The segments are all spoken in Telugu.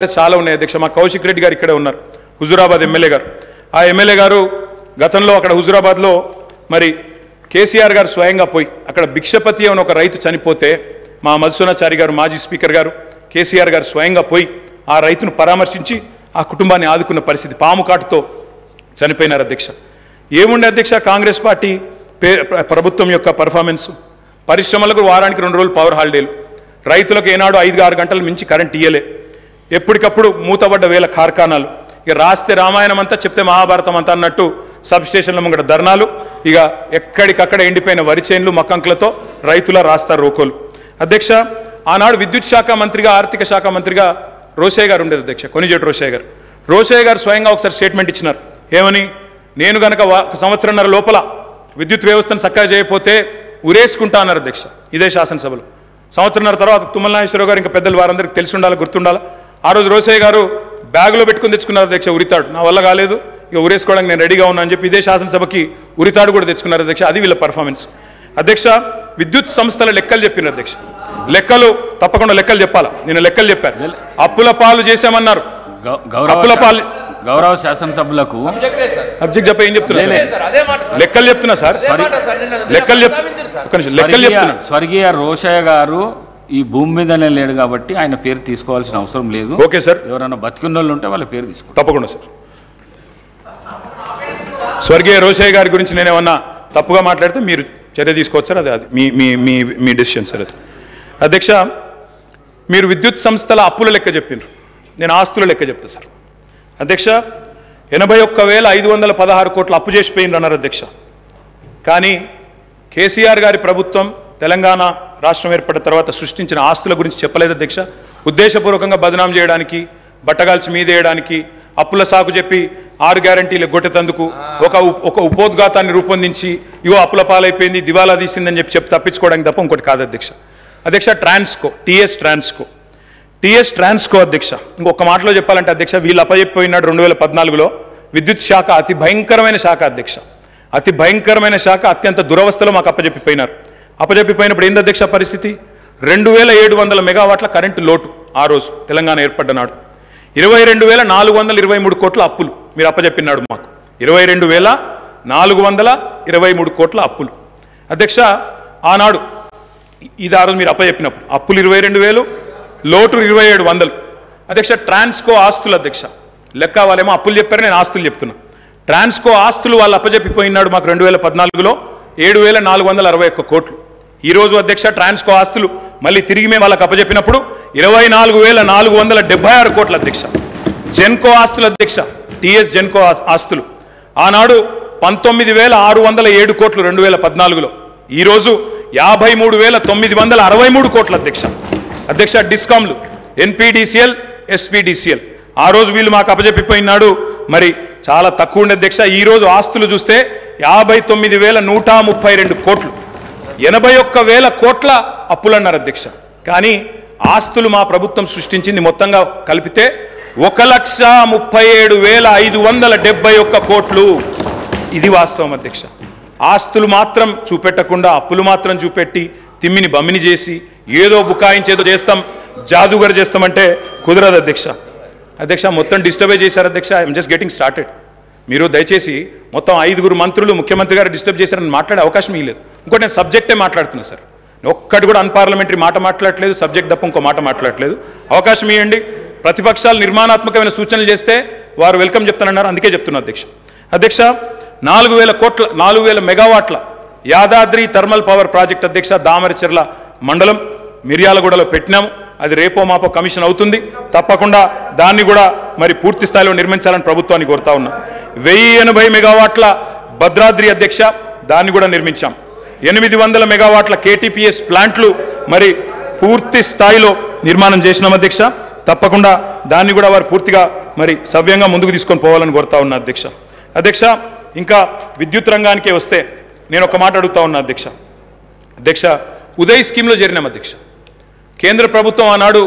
చాలా ఉన్నాయి అధ్యక్ష. మా కౌశిక్ రెడ్డి గారు ఇక్కడే ఉన్నారు, హుజూరాబాద్ ఎమ్మెల్యే గారు. ఆ ఎమ్మెల్యే గారు గతంలో అక్కడ హుజూరాబాద్లో మరి కేసీఆర్ గారు స్వయంగా పోయి అక్కడ భిక్షపతి అని ఒక రైతు చనిపోతే మా మధుసూనాచారి గారు మాజీ స్పీకర్ గారు కేసీఆర్ గారు స్వయంగా పోయి ఆ రైతును పరామర్శించి ఆ కుటుంబాన్ని ఆదుకున్న పరిస్థితి. పాము కాటుతో చనిపోయినారు అధ్యక్ష. ఏముండే అధ్యక్ష కాంగ్రెస్ పార్టీ ప్రభుత్వం యొక్క పర్ఫార్మెన్స్? పరిశ్రమలకు వారానికి 2 రోజులు పవర్ హాలిడేలు, రైతులకు ఏనాడు 5-6 గంటల మించి కరెంట్ ఇయ్యలే, ఎప్పటికప్పుడు మూతబడ్డ వేల కార్ఖానాలు, ఇక రాస్తే రామాయణం అంతా చెప్తే మహాభారతం అంతా అన్నట్టు సబ్ స్టేషన్ల ముంగట ధర్నాలు, ఇక ఎక్కడికక్కడ ఎండిపోయిన వరి చేన్లు మక్కంకులతో రైతుల రాస్తారు రోకోలు. అధ్యక్ష, ఆనాడు విద్యుత్ శాఖ మంత్రిగా ఆర్థిక శాఖ మంత్రిగా రోషయ్య గారు ఉండేది అధ్యక్ష, కొనిజేటి రోషయ్య గారు స్వయంగా ఒకసారి స్టేట్మెంట్ ఇచ్చినారు. ఏమని? నేను కనుక 1.5 సంవత్సరాల లోపల విద్యుత్ వ్యవస్థను చక్కగా చేయకపోతే ఉరేసుకుంటా అన్నారు అధ్యక్ష. ఇదే శాసనసభలో. 1.5 సంవత్సరాల తర్వాత తుమ్మల నాగేశ్వరరావు గారు ఇంకా పెద్దలు వారందరికీ తెలిసి ఉండాలి, గుర్తుండాలి. ఆ రోజు రోషయ్య గారు బ్యాగులో పెట్టుకుని తెచ్చుకున్నారు అధ్యక్ష ఉరితాడు. నా వల్ల కాలేదు, ఇక ఉరేసుకోవడానికి నేను రెడీగా ఉన్నా అని చెప్పి ఇదే శాసనసభకి ఉరితాడు కూడా తెచ్చుకున్నారు అధ్యక్ష. అది వీళ్ళ పర్ఫార్మెన్స్. అధ్యక్ష, విద్యుత్ సంస్థల లెక్కలు చెప్పినారు అధ్యక్ష. లెక్కలు తప్పకుండా లెక్కలు చెప్పాలా. నేను లెక్కలు చెప్పాను. అప్పుల పాలు చేశామన్నారు. అప్పుల పాలు గౌరవ శాసనసభ్యులకు అబ్జెక్ట్ చెప్ప ఏం చెప్తున్నా లెక్కలు చెప్తున్నా సార్, లెక్కలు చెప్తున్నా. స్వర్గీయ రోషయ్య గారు ఈ భూమి మీదనే లేడు కాబట్టి ఆయన పేరు తీసుకోవాల్సిన అవసరం లేదు. ఓకే సార్, ఎవరైనా బతికిన వాళ్ళు ఉంటే వాళ్ళ పేరు తీసుకో. తప్పకుండా సార్. స్వర్గీయ రోషయ్య గారి గురించి నేను ఏమన్నా తప్పుగా మాట్లాడితే మీరు చర్య తీసుకోవచ్చు సార్. అది మీ డెసిషన్ సార్. అది అధ్యక్ష, మీరు విద్యుత్ సంస్థల అప్పుల లెక్క చెప్పినారు, నేను ఆస్తుల లెక్క చెప్తా సార్. అధ్యక్ష, 81,516 కోట్ల అప్పు చేసిపోయిండ్రు అన్నారు అధ్యక్ష. కానీ కేసీఆర్ గారి ప్రభుత్వం తెలంగాణ రాష్ట్రం ఏర్పడిన తర్వాత సృష్టించిన ఆస్తుల గురించి చెప్పలేదు అధ్యక్ష. ఉద్దేశపూర్వకంగా బదనాం చేయడానికి, బట్టగాల్చి మీదేయడానికి, అప్పుల సాకు చెప్పి 6 గ్యారంటీలు గొట్టెతందుకు ఒక ఉపోద్ఘాతాన్ని రూపొందించి ఇగో అప్పుల పాలైపోయింది, దివాలా తీసిందని చెప్పి తప్పించుకోవడానికి తప్ప ఇంకోటి కాదు అధ్యక్ష. అధ్యక్ష, టీఎస్ ట్రాన్స్కో అధ్యక్ష, ఇంకొక మాటలో చెప్పాలంటే అధ్యక్ష, వీళ్ళు అప్పచెప్పిపోయినాడు 2014లో. విద్యుత్ శాఖ అతి భయంకరమైన శాఖ అధ్యక్ష, అతి భయంకరమైన శాఖ. అత్యంత దురవస్థలో మాకు అప్పచెప్పిపోయినారు. అప్పచెప్పిపోయినప్పుడు ఏంది అధ్యక్ష పరిస్థితి? 2,700 మెగావాట్ల కరెంటు లోటు ఆ రోజు తెలంగాణ ఏర్పడ్డ నాడు. 22,423 కోట్ల అప్పులు మీరు అప్పచెప్పినాడు మాకు. 22,423 కోట్ల అప్పులు అధ్యక్ష. ఆనాడు ఇది ఆ రోజు మీరు అప్పచెప్పినప్పుడు అప్పులు 22,000, లోటు 2,700. అధ్యక్ష, ట్రాన్స్కో ఆస్తులు అధ్యక్ష లెక్క, వాళ్ళేమో అప్పులు చెప్పారు, నేను ఆస్తులు చెప్తున్నా. ట్రాన్స్కో ఆస్తులు వాళ్ళు అప్పచెప్పిపోయినాడు మాకు 2014లో 7,461 కోట్లు. ఈరోజు అధ్యక్ష ట్రాన్స్కో ఆస్తులు మళ్ళీ తిరిగి మేము వాళ్ళకి అప్పచెప్పినప్పుడు 24,476 కోట్ల అధ్యక్ష. జెన్కో ఆస్తులు అధ్యక్ష, టీఎస్ జెన్కో ఆస్తులు ఆనాడు 19,607 కోట్లు 2014లో, ఈరోజు 53,963 కోట్ల అధ్యక్ష. అధ్యక్ష, డిస్కామ్లు ఎన్పీడీసీఎల్, ఎస్పీడీసీఎల్ ఆ రోజు వీళ్ళు మాకు అప్పచెప్పిపోయినాడు మరి చాలా తక్కువ ఉండే అధ్యక్ష. ఈరోజు ఆస్తులు చూస్తే 59,132 కోట్లు, 81,000 కోట్ల అప్పులు అన్నారు అధ్యక్ష. కానీ ఆస్తులు మా ప్రభుత్వం సృష్టించింది మొత్తంగా కలిపితే 1,37,571 కోట్లు. ఇది వాస్తవం అధ్యక్ష. ఆస్తులు మాత్రం చూపెట్టకుండా అప్పులు మాత్రం చూపెట్టి తిమ్మిని బమ్మిని చేసి ఏదో బుకాయించేదో చేస్తాం, జాదుగర్ చేస్తామంటే కుదరదు అధ్యక్ష. అధ్యక్ష, మొత్తం డిస్టర్బే చేశారు అధ్యక్ష. I'm just getting started. మీరు దయచేసి మొత్తం 5 మంత్రులు ముఖ్యమంత్రి గారు డిస్టర్బ్ చేశారని మాట్లాడే అవకాశం ఇవ్వలేదు. ఇంకోటి నేను సబ్జెక్టే మాట్లాడుతున్నా సార్, ఒక్కటి కూడా అన్పార్లమెంటరీ మాట మాట్లాడలేదు, సబ్జెక్ట్ తప్ప ఇంకో మాట మాట్లాడలేదు. అవకాశం ఇవ్వండి. ప్రతిపక్షాలు నిర్మాణాత్మకమైన సూచనలు చేస్తే వారు వెల్కమ్ చెప్తానన్నారు, అందుకే చెప్తున్నా అధ్యక్ష. అధ్యక్ష, 4,000 మెగావాట్ల యాదాద్రి థర్మల్ పవర్ ప్రాజెక్ట్ అధ్యక్ష దామరచెర్ల మండలం మిర్యాలగూడలో పెట్టినాము. అది రేపో మాపో కమిషన్ అవుతుంది. తప్పకుండా దాన్ని కూడా మరి పూర్తి స్థాయిలో నిర్మించాలని ప్రభుత్వాన్ని కోరుతా ఉన్నా. 1,080 మెగావాట్ల భద్రాద్రి అధ్యక్ష, దాన్ని కూడా నిర్మించాం. 800 మెగావాట్ల కేటీపీఎస్ ప్లాంట్లు మరి పూర్తి స్థాయిలో నిర్మాణం చేసినాం అధ్యక్ష. తప్పకుండా దాన్ని కూడా వారు పూర్తిగా మరి సవ్యంగా ముందుకు తీసుకొని పోవాలని కోరుతా ఉన్నా అధ్యక్ష. అధ్యక్ష, ఇంకా విద్యుత్ రంగానికే వస్తే నేను ఒక మాట అడుగుతా ఉన్నా అధ్యక్ష. అధ్యక్ష, ఉదయ్ స్కీమ్లో చేరినాం అధ్యక్ష. కేంద్ర ప్రభుత్వం ఆనాడు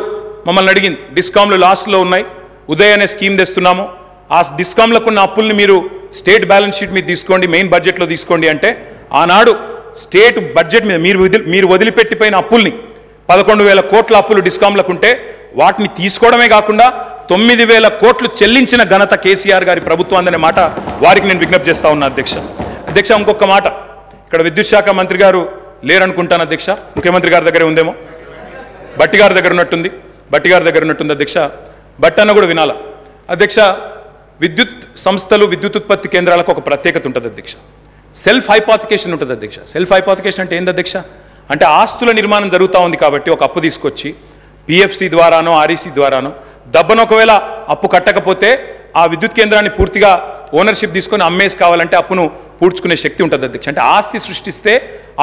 మమ్మల్ని అడిగింది, డిస్కామ్లు లాస్ట్లో ఉన్నాయి, ఉదయ్ అనే స్కీమ్ తెస్తున్నాము, ఆ డిస్కామ్లకు ఉన్న అప్పుల్ని మీరు స్టేట్ బ్యాలెన్స్ షీట్ మీద తీసుకోండి, మెయిన్ బడ్జెట్లో తీసుకోండి అంటే ఆనాడు స్టేట్ బడ్జెట్ మీద మీరు వదిలిపెట్టిపోయిన అప్పుల్ని 11,000 కోట్ల అప్పులు డిస్కామ్లకు ఉంటే వాటిని తీసుకోవడమే కాకుండా 9,000 కోట్లు చెల్లించిన ఘనత కేసీఆర్ గారి ప్రభుత్వం అనే మాట వారికి నేను విజ్ఞప్తి చేస్తా ఉన్నా అధ్యక్ష. అధ్యక్ష ఇంకొక మాట, ఇక్కడ విద్యుత్ శాఖ మంత్రి గారు లేరనుకుంటాను అధ్యక్ష, ముఖ్యమంత్రి గారి దగ్గరే ఉందేమో, బట్టి గారి దగ్గర ఉన్నట్టుంది అధ్యక్ష. బట్టన్న కూడా వినాలా అధ్యక్ష. విద్యుత్ సంస్థలు విద్యుత్ ఉత్పత్తి కేంద్రాలకు ఒక ప్రత్యేకత ఉంటుంది అధ్యక్ష. సెల్ఫ్ హైపోతికేషన్ ఉంటుంది అధ్యక్ష. సెల్ఫ్ హైపోతికేషన్ అంటే ఏంది అధ్యక్ష? అంటే ఆస్తుల నిర్మాణం జరుగుతూ ఉంది కాబట్టి ఒక అప్పు తీసుకొచ్చి పిఎఫ్సి ద్వారానో ఆర్ఈసి ద్వారానో దబ్బను ఒకవేళ అప్పు కట్టకపోతే ఆ విద్యుత్ కేంద్రాన్ని పూర్తిగా ఓనర్షిప్ తీసుకొని అమ్మేసి కావాలంటే అప్పును పూడ్చుకునే శక్తి ఉంటుంది అధ్యక్ష. అంటే ఆస్తి సృష్టిస్తే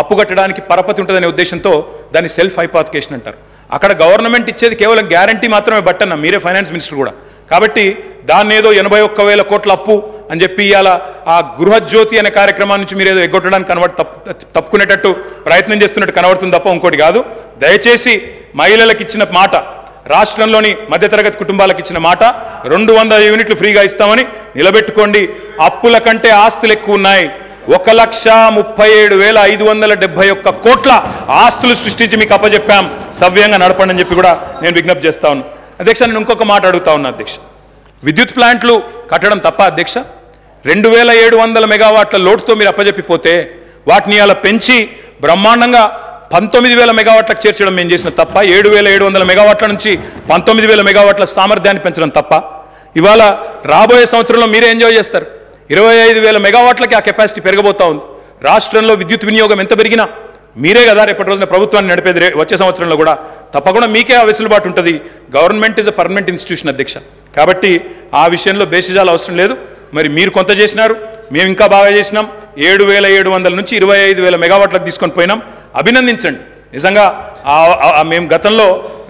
అప్పు కట్టడానికి పరపతి ఉంటుందనే ఉద్దేశంతో దాన్ని సెల్ఫ్ హైపోతికేషన్ అంటారు. అక్కడ గవర్నమెంట్ ఇచ్చేది కేవలం గ్యారంటీ మాత్రమే. బట్టన్న మీరే ఫైనాన్స్ మినిస్టర్ కూడా, కాబట్టి దాన్ని ఏదో 81,000 కోట్ల అప్పు అని చెప్పి ఇవాళ ఆ గృహజ్యోతి అనే కార్యక్రమం నుంచి మీరు ఏదో ఎగ్గొట్టడానికి తప్పుకునేటట్టు ప్రయత్నం చేస్తున్నట్టు కనబడుతుంది తప్ప ఇంకోటి కాదు. దయచేసి మహిళలకు ఇచ్చిన మాట, రాష్ట్రంలోని మధ్యతరగతి కుటుంబాలకు ఇచ్చిన మాట 200 యూనిట్లు ఫ్రీగా ఇస్తామని నిలబెట్టుకోండి. అప్పుల కంటే ఆస్తులు ఎక్కువ ఉన్నాయి. 1,37,571 కోట్ల ఆస్తులు సృష్టించి మీకు అప్పచెప్పాం, సవ్యంగా నడపండి అని చెప్పి కూడా నేను విజ్ఞప్తి చేస్తా ఉన్నా అధ్యక్ష. నేను ఇంకొక మాట అడుగుతా ఉన్నా అధ్యక్ష, విద్యుత్ ప్లాంట్లు కట్టడం తప్ప అధ్యక్ష? 2,700 మెగావాట్ల లోటుతో మీరు అప్పచెప్పిపోతే వాటిని అలా పెంచి బ్రహ్మాండంగా 19,000 మెగావాట్లకు చేర్చడం మేము చేసిన తప్ప? 7,700 మెగావాట్ల నుంచి 19,000 మెగావాట్ల సామర్థ్యాన్ని పెంచడం తప్ప? ఇవాళ రాబోయే సంవత్సరంలో మీరే ఎంజాయ్ చేస్తారు. 25,000 మెగావాట్లకి ఆ కెపాసిటీ పెరగబోతా ఉంది. రాష్ట్రంలో విద్యుత్ వినియోగం ఎంత పెరిగినా మీరే కదా రేపటి రోజున ప్రభుత్వాన్ని నడిపేది. వచ్చే సంవత్సరంలో కూడా తప్పకుండా మీకే ఆ వెసులుబాటు ఉంటుంది. Government is a permanent institution అధ్యక్ష, కాబట్టి ఆ విషయంలో బేసిజాలు అవసరం లేదు. మరి మీరు కొంత చేసినారు, మేము ఇంకా బాగా చేసినాం. 7,700 నుంచి 25,000 మెగావాట్లకు తీసుకొని పోయినాం. అభినందించండి. నిజంగా మేము గతంలో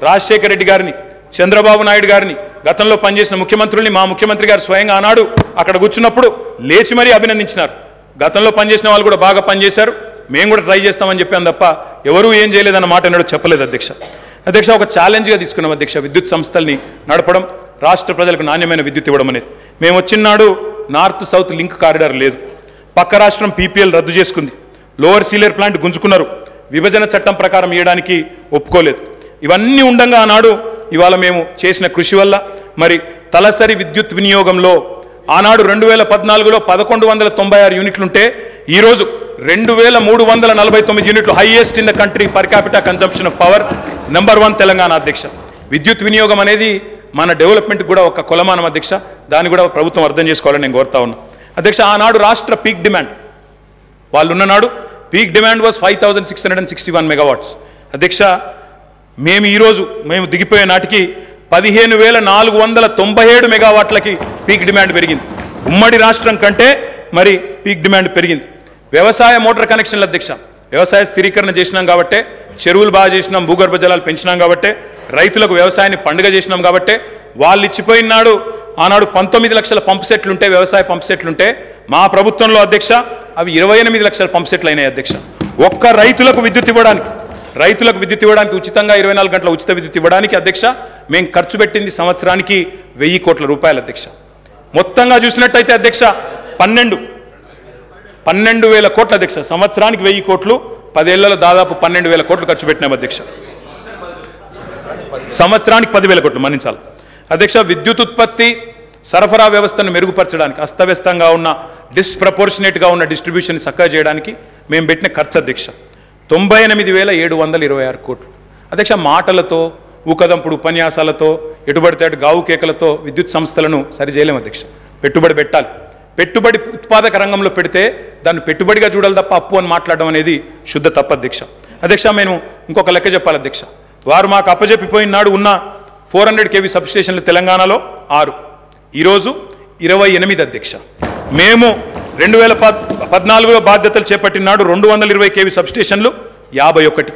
రాజశేఖర రెడ్డి గారిని, చంద్రబాబు నాయుడు గారిని, గతంలో పనిచేసిన ముఖ్యమంత్రుల్ని మా ముఖ్యమంత్రి గారు స్వయంగా ఆనాడు అక్కడ కూర్చున్నప్పుడు లేచి మరీ అభినందించినారు. గతంలో పనిచేసిన వాళ్ళు కూడా బాగా పనిచేశారు, మేము కూడా ట్రై చేస్తామని చెప్పాం తప్ప ఎవరూ ఏం చేయలేదన్న మాట ఎన్నడూ చెప్పలేదు అధ్యక్ష. అధ్యక్ష ఒక ఛాలెంజ్గా తీసుకున్నాం అధ్యక్ష, విద్యుత్ సంస్థల్ని నడపడం, రాష్ట్ర ప్రజలకు నాణ్యమైన విద్యుత్ ఇవ్వడం అనేది. మేము వచ్చినాడు నార్త్ సౌత్ లింక్ కారిడార్ లేదు, పక్క రాష్ట్రం పీపీఎల్ రద్దు చేసుకుంది, లోవర్ సీలేర్ ప్లాంట్ గుంజుకున్నారు, విభజన చట్టం ప్రకారం ఇవ్వడానికి ఒప్పుకోలేదు. ఇవన్నీ ఉండగా ఆనాడు ఇవాళ మేము చేసిన కృషి వల్ల మరి తలసరి విద్యుత్ వినియోగంలో ఆనాడు 2014లో 1,196 యూనిట్లుంటే ఈరోజు 2,349 యూనిట్లు, highest in the country per capital consumption of power, number 1 Telangana అధ్యక్ష. విద్యుత్ వినియోగం అనేది మన డెవలప్మెంట్ కూడా ఒక కొలమానం అధ్యక్ష, దాన్ని కూడా ప్రభుత్వం అర్థం చేసుకోవాలని నేను కోరుతా ఉన్నా అధ్యక్ష. ఆనాడు రాష్ట్ర పీక్ డిమాండ్ వాళ్ళు ఉన్ననాడు పీక్ డిమాండ్ వాజ్ 5,661 మెగావాట్స్ అధ్యక్ష. మేము దిగిపోయే నాటికి 15,497 మెగావాట్లకి పీక్ డిమాండ్ పెరిగింది. ఉమ్మడి రాష్ట్రం కంటే మరి పీక్ డిమాండ్ పెరిగింది. వ్యవసాయ మోటార్ కనెక్షన్ల అధ్యక్ష, వ్యవసాయ స్థిరీకరణ చేసినాం కాబట్టే, చెరువులు బాగా చేసినాం, భూగర్భ జలాలు పెంచినాం కాబట్టే, రైతులకు వ్యవసాయాన్ని పండుగ చేసినాం కాబట్టే వాళ్ళు ఇచ్చిపోయినాడు. ఆనాడు 19 లక్షల పంప్ సెట్లుంటే, వ్యవసాయ పంప్ సెట్లుంటే మా ప్రభుత్వంలో అధ్యక్ష అవి 28 లక్షల పంప్ సెట్లు అయినాయి అధ్యక్ష. ఒక్క రైతులకు విద్యుత్ ఇవ్వడానికి ఉచితంగా 24 గంటల ఉచిత విద్యుత్ ఇవ్వడానికి అధ్యక్ష మేము ఖర్చు పెట్టింది సంవత్సరానికి 1,000 కోట్ల రూపాయలు అధ్యక్ష. మొత్తంగా చూసినట్టయితే అధ్యక్ష 12,000 కోట్ల అధ్యక్ష. సంవత్సరానికి 1,000 కోట్లు, 10 ఏళ్లలో దాదాపు 12,000 కోట్లు ఖర్చు పెట్టినాం అధ్యక్ష. సంవత్సరానికి 10,000 కోట్లు మన్నించాలి అధ్యక్ష. విద్యుత్ ఉత్పత్తి సరఫరా వ్యవస్థను మెరుగుపరచడానికి, అస్తవ్యస్తంగా ఉన్న డిస్ప్రపోర్షనేట్గా ఉన్న డిస్ట్రిబ్యూషన్ చక్కగా చేయడానికి మేము పెట్టిన ఖర్చు అధ్యక్ష 98,726 కోట్లు అధ్యక్ష. మాటలతో, ఊకదంపుడు ఉపన్యాసాలతో, ఎటుబడితే అటు గావు కేకలతో విద్యుత్ సంస్థలను సరి చేయలేము అధ్యక్ష. పెట్టుబడి పెట్టాలి. పెట్టుబడి ఉత్పాదక రంగంలో పెడితే దాన్ని పెట్టుబడిగా చూడాలి తప్ప అప్పు అని మాట్లాడడం అనేది శుద్ధ తప్పు అధ్యక్ష. అధ్యక్ష మేము ఇంకొక లెక్క చెప్పాలి అధ్యక్ష. వారు మాకు అప్పజెప్పిపోయినాడు ఉన్న 400 kV సబ్స్టేషన్లు తెలంగాణలో 6, ఈరోజు 28 అధ్యక్ష. మేము 2014లో బాధ్యతలు చేపట్టినాడు 220 kV సబ్స్టేషన్లు 51.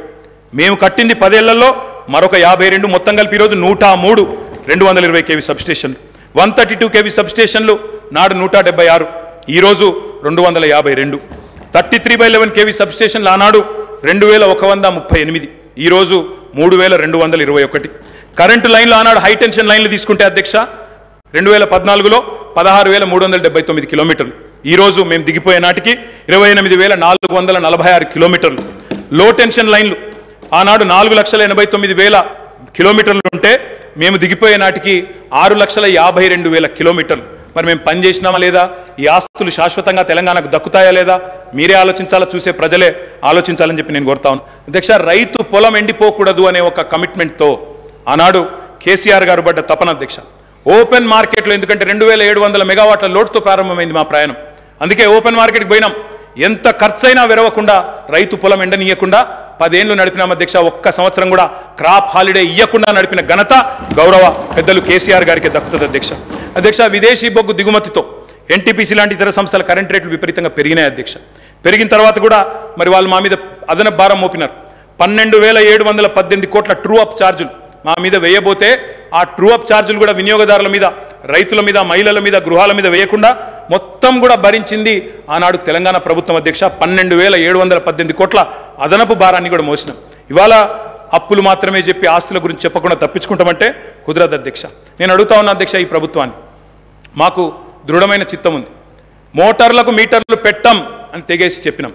మేము కట్టింది 10 ఏళ్లలో మరొక 52, మొత్తం కలిపి ఈరోజు 103 220 kV సబ్స్టేషన్లు. 132 kV సబ్స్టేషన్లు నాడు 176, ఈరోజు 252. 33/11 kV సబ్స్టేషన్లు ఆనాడు 2,138, ఈరోజు 3,221. కరెంటు లైన్లు ఆనాడు హై టెన్షన్ లైన్లు తీసుకుంటే అధ్యక్ష 2014లో 16,379 కిలోమీటర్లు, ఈరోజు మేము దిగిపోయే నాటికి 28,446 కిలోమీటర్లు. లో టెన్షన్ లైన్లు ఆనాడు 4,89,000 కిలోమీటర్లు ఉంటే మేము దిగిపోయే నాటికి 6,52,000 కిలోమీటర్లు. మరి మేము పని చేసినామా లేదా? ఈ ఆస్తులు శాశ్వతంగా తెలంగాణకు దక్కుతాయా లేదా? మీరే ఆలోచించాలా, చూసే ప్రజలే ఆలోచించాలని చెప్పి నేను కోరుతా ఉన్నాను. అధ్యక్ష, రైతు పొలం ఎండిపోకూడదు అనే ఒక కమిట్మెంట్తో ఆనాడు కేసీఆర్ గారు పడ్డ తపన అధ్యక్ష. ఓపెన్ మార్కెట్లో, ఎందుకంటే 2,700 మెగావాట్ల లోటుతో ప్రారంభమైంది మా ప్రయాణం. అందుకే ఓపెన్ మార్కెట్కి పోయినాం. ఎంత ఖర్చైనా వెరవకుండా రైతు పొలం ఎండనీయకుండా 10 ఏళ్ళు నడిపినాం అధ్యక్ష. ఒక్క సంవత్సరం కూడా క్రాప్ హాలిడే ఇవ్వకుండా నడిపిన ఘనత గౌరవ పెద్దలు కేసీఆర్ గారికి దక్కుతుంది అధ్యక్ష. అధ్యక్ష, విదేశీ బొగ్గు దిగుమతితో ఎన్టీపీసీ లాంటి ఇతర సంస్థల కరెంట్ రేట్లు విపరీతంగా పెరిగినాయి అధ్యక్ష. పెరిగిన తర్వాత కూడా మరి వాళ్ళు మా మీద అదనపు భారం మోపినారు. 12,718 కోట్ల ట్రూ అప్ ఛార్జీలు మా మీద వేయబోతే ఆ ట్రూ అప్ ఛార్జీలు కూడా వినియోగదారుల మీద, రైతుల మీద, మహిళల మీద, గృహాల మీద వేయకుండా మొత్తం కూడా భరించింది ఆనాడు తెలంగాణ ప్రభుత్వం అధ్యక్ష. 12,718 కోట్ల అదనపు భారాన్ని కూడా మోసినాం. ఇవాళ అప్పులు మాత్రమే చెప్పి ఆస్తుల గురించి చెప్పకుండా తప్పించుకుంటామంటే కుదరదు అధ్యక్ష. నేను అడుగుతా ఉన్నా అధ్యక్ష, ఈ ప్రభుత్వాన్ని, మాకు దృఢమైన చిత్తం ఉంది. మోటార్లకు మీటర్లు పెట్టం అని తెగేసి చెప్పినాం.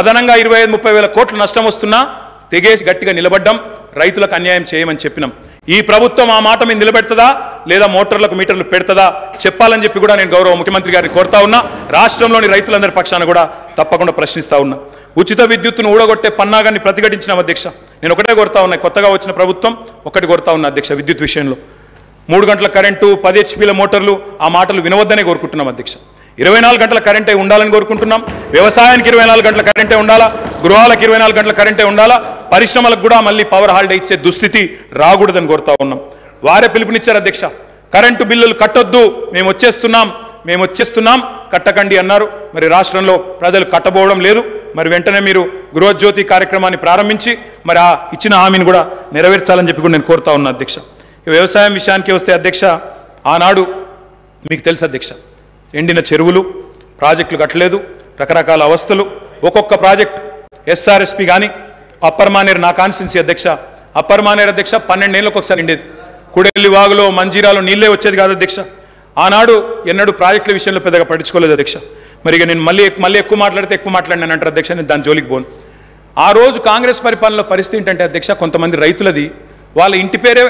అదనంగా 25-30 వేల కోట్ల నష్టం వస్తున్నా తెగేసి గట్టిగా నిలబడ్డాం. రైతులకు అన్యాయం చేయమని చెప్పినాం. ఈ ప్రభుత్వం ఆ మాట మీద నిలబెడుతుందా లేదా మోటార్లకు మీటర్లు పెడుతుందా చెప్పాలని చెప్పి కూడా నేను గౌరవ ముఖ్యమంత్రి గారిని కోరుతా ఉన్నా. రాష్ట్రంలోని రైతులందరి పక్షాన కూడా తప్పకుండా ప్రశ్నిస్తా ఉన్నా. ఉచిత విద్యుత్తును ఊడగొట్టే పన్నాగాన్ని ప్రతిఘటించిన అధ్యక్ష. నేను ఒకటే కోరుతా ఉన్నా, కొత్తగా వచ్చిన ప్రభుత్వం ఒకటి కోరుతా ఉన్నా అధ్యక్ష, విద్యుత్ విషయంలో 3 గంటల కరెంటు, 10 HP మోటార్లు, ఆ మాటలు వినవద్దనే కోరుకుంటున్నాం అధ్యక్ష. 24 గంటల కరెంటే ఉండాలని కోరుకుంటున్నాం. వ్యవసాయానికి 24 గంటల కరెంటే ఉండాలా, గృహాలకు 24 గంటల కరెంటే ఉండాలా, పరిశ్రమలకు కూడా మళ్ళీ పవర్ హాలిడే ఇచ్చే దుస్థితి రాకూడదని కోరుతా ఉన్నాం. వారే పిలుపునిచ్చారు అధ్యక్ష. కరెంటు బిల్లులు కట్టొద్దు, మేము వచ్చేస్తున్నాం కట్టకండి అన్నారు. మరి రాష్ట్రంలో ప్రజలు కట్టబోవడం లేదు. మరి వెంటనే మీరు గృహజ్యోతి కార్యక్రమాన్ని ప్రారంభించి మరి ఆ ఇచ్చిన హామీని కూడా నెరవేర్చాలని చెప్పి కూడా నేను కోరుతా ఉన్నా అధ్యక్ష. వ్యవసాయం విషయానికి వస్తే అధ్యక్ష, ఆనాడు మీకు తెలుసు అధ్యక్ష, ఎండిన చెరువులు, ప్రాజెక్టులు కట్టలేదు, రకరకాల అవస్థలు. ఒక్కొక్క ప్రాజెక్ట్ ఎస్ఆర్ఎస్పి కానీ అప్పర్ మానేరు, నా కాన్స్టిట్యున్సీ అధ్యక్ష, అప్పర్ మానేరు అధ్యక్ష 12 ఏళ్ళకి ఒకసారి నిండేది. కుడెల్లి వాగులో, మంజీరాలో నీళ్ళే వచ్చేది కాదు అధ్యక్ష. ఆనాడు ఎన్నడూ ప్రాజెక్టుల విషయంలో పెద్దగా పట్టించుకోలేదు అధ్యక్ష. మరి ఇక నేను మళ్ళీ ఎక్కువ మాట్లాడితే ఎక్కువ మాట్లాడినాను అంటారు అధ్యక్ష. నేను దాని జోలికి పోను. ఆ రోజు కాంగ్రెస్ పరిపాలనలో పరిస్థితి ఏంటంటే అధ్యక్ష, కొంతమంది రైతులది వాళ్ళ ఇంటి పేరే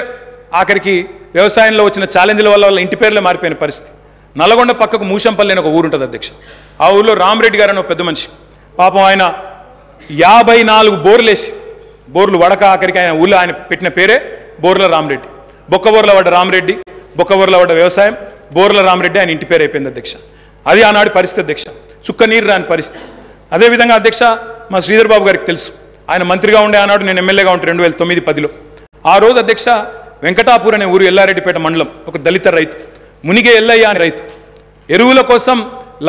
ఆఖరికి వ్యవసాయంలో వచ్చిన ఛాలెంజ్ల వల్ల వాళ్ళ ఇంటి పేర్లే మారిపోయిన పరిస్థితి. నల్గొండ పక్కకు మూషంపల్లి అని ఒక ఊరు ఉంటుంది అధ్యక్ష. ఆ ఊళ్ళో రామరెడ్డి గారు అని ఒక పెద్ద మనిషి, పాపం ఆయన 54 బోర్లు వడక ఆఖరికి ఆయన ఊళ్ళో ఆయన పెట్టిన పేరే బోర్ల రామరెడ్డి. బొక్కబోర్ల పడ్డ రామరెడ్డి, బొక్కబోర్ల పడ్డ వ్యవసాయం, బోర్ల రామరెడ్డి ఆయన ఇంటి పేరు అయిపోయింది అధ్యక్ష. అది ఆనాడు పరిస్థితి అధ్యక్ష, చుక్క నీరు రాని పరిస్థితి. అదేవిధంగా అధ్యక్ష, మా శ్రీధర్ బాబు గారికి తెలుసు, ఆయన మంత్రిగా ఉండే ఆనాడు, నేను ఎమ్మెల్యేగా ఉంటే 2009-10లో. ఆ రోజు అధ్యక్ష వెంకటాపూర్ అనే ఊరు, ఎల్లారెడ్డిపేట మండలం, ఒక దళిత రైతు, మునిగే ఎల్లయ్య అనే రైతు, ఎరువుల కోసం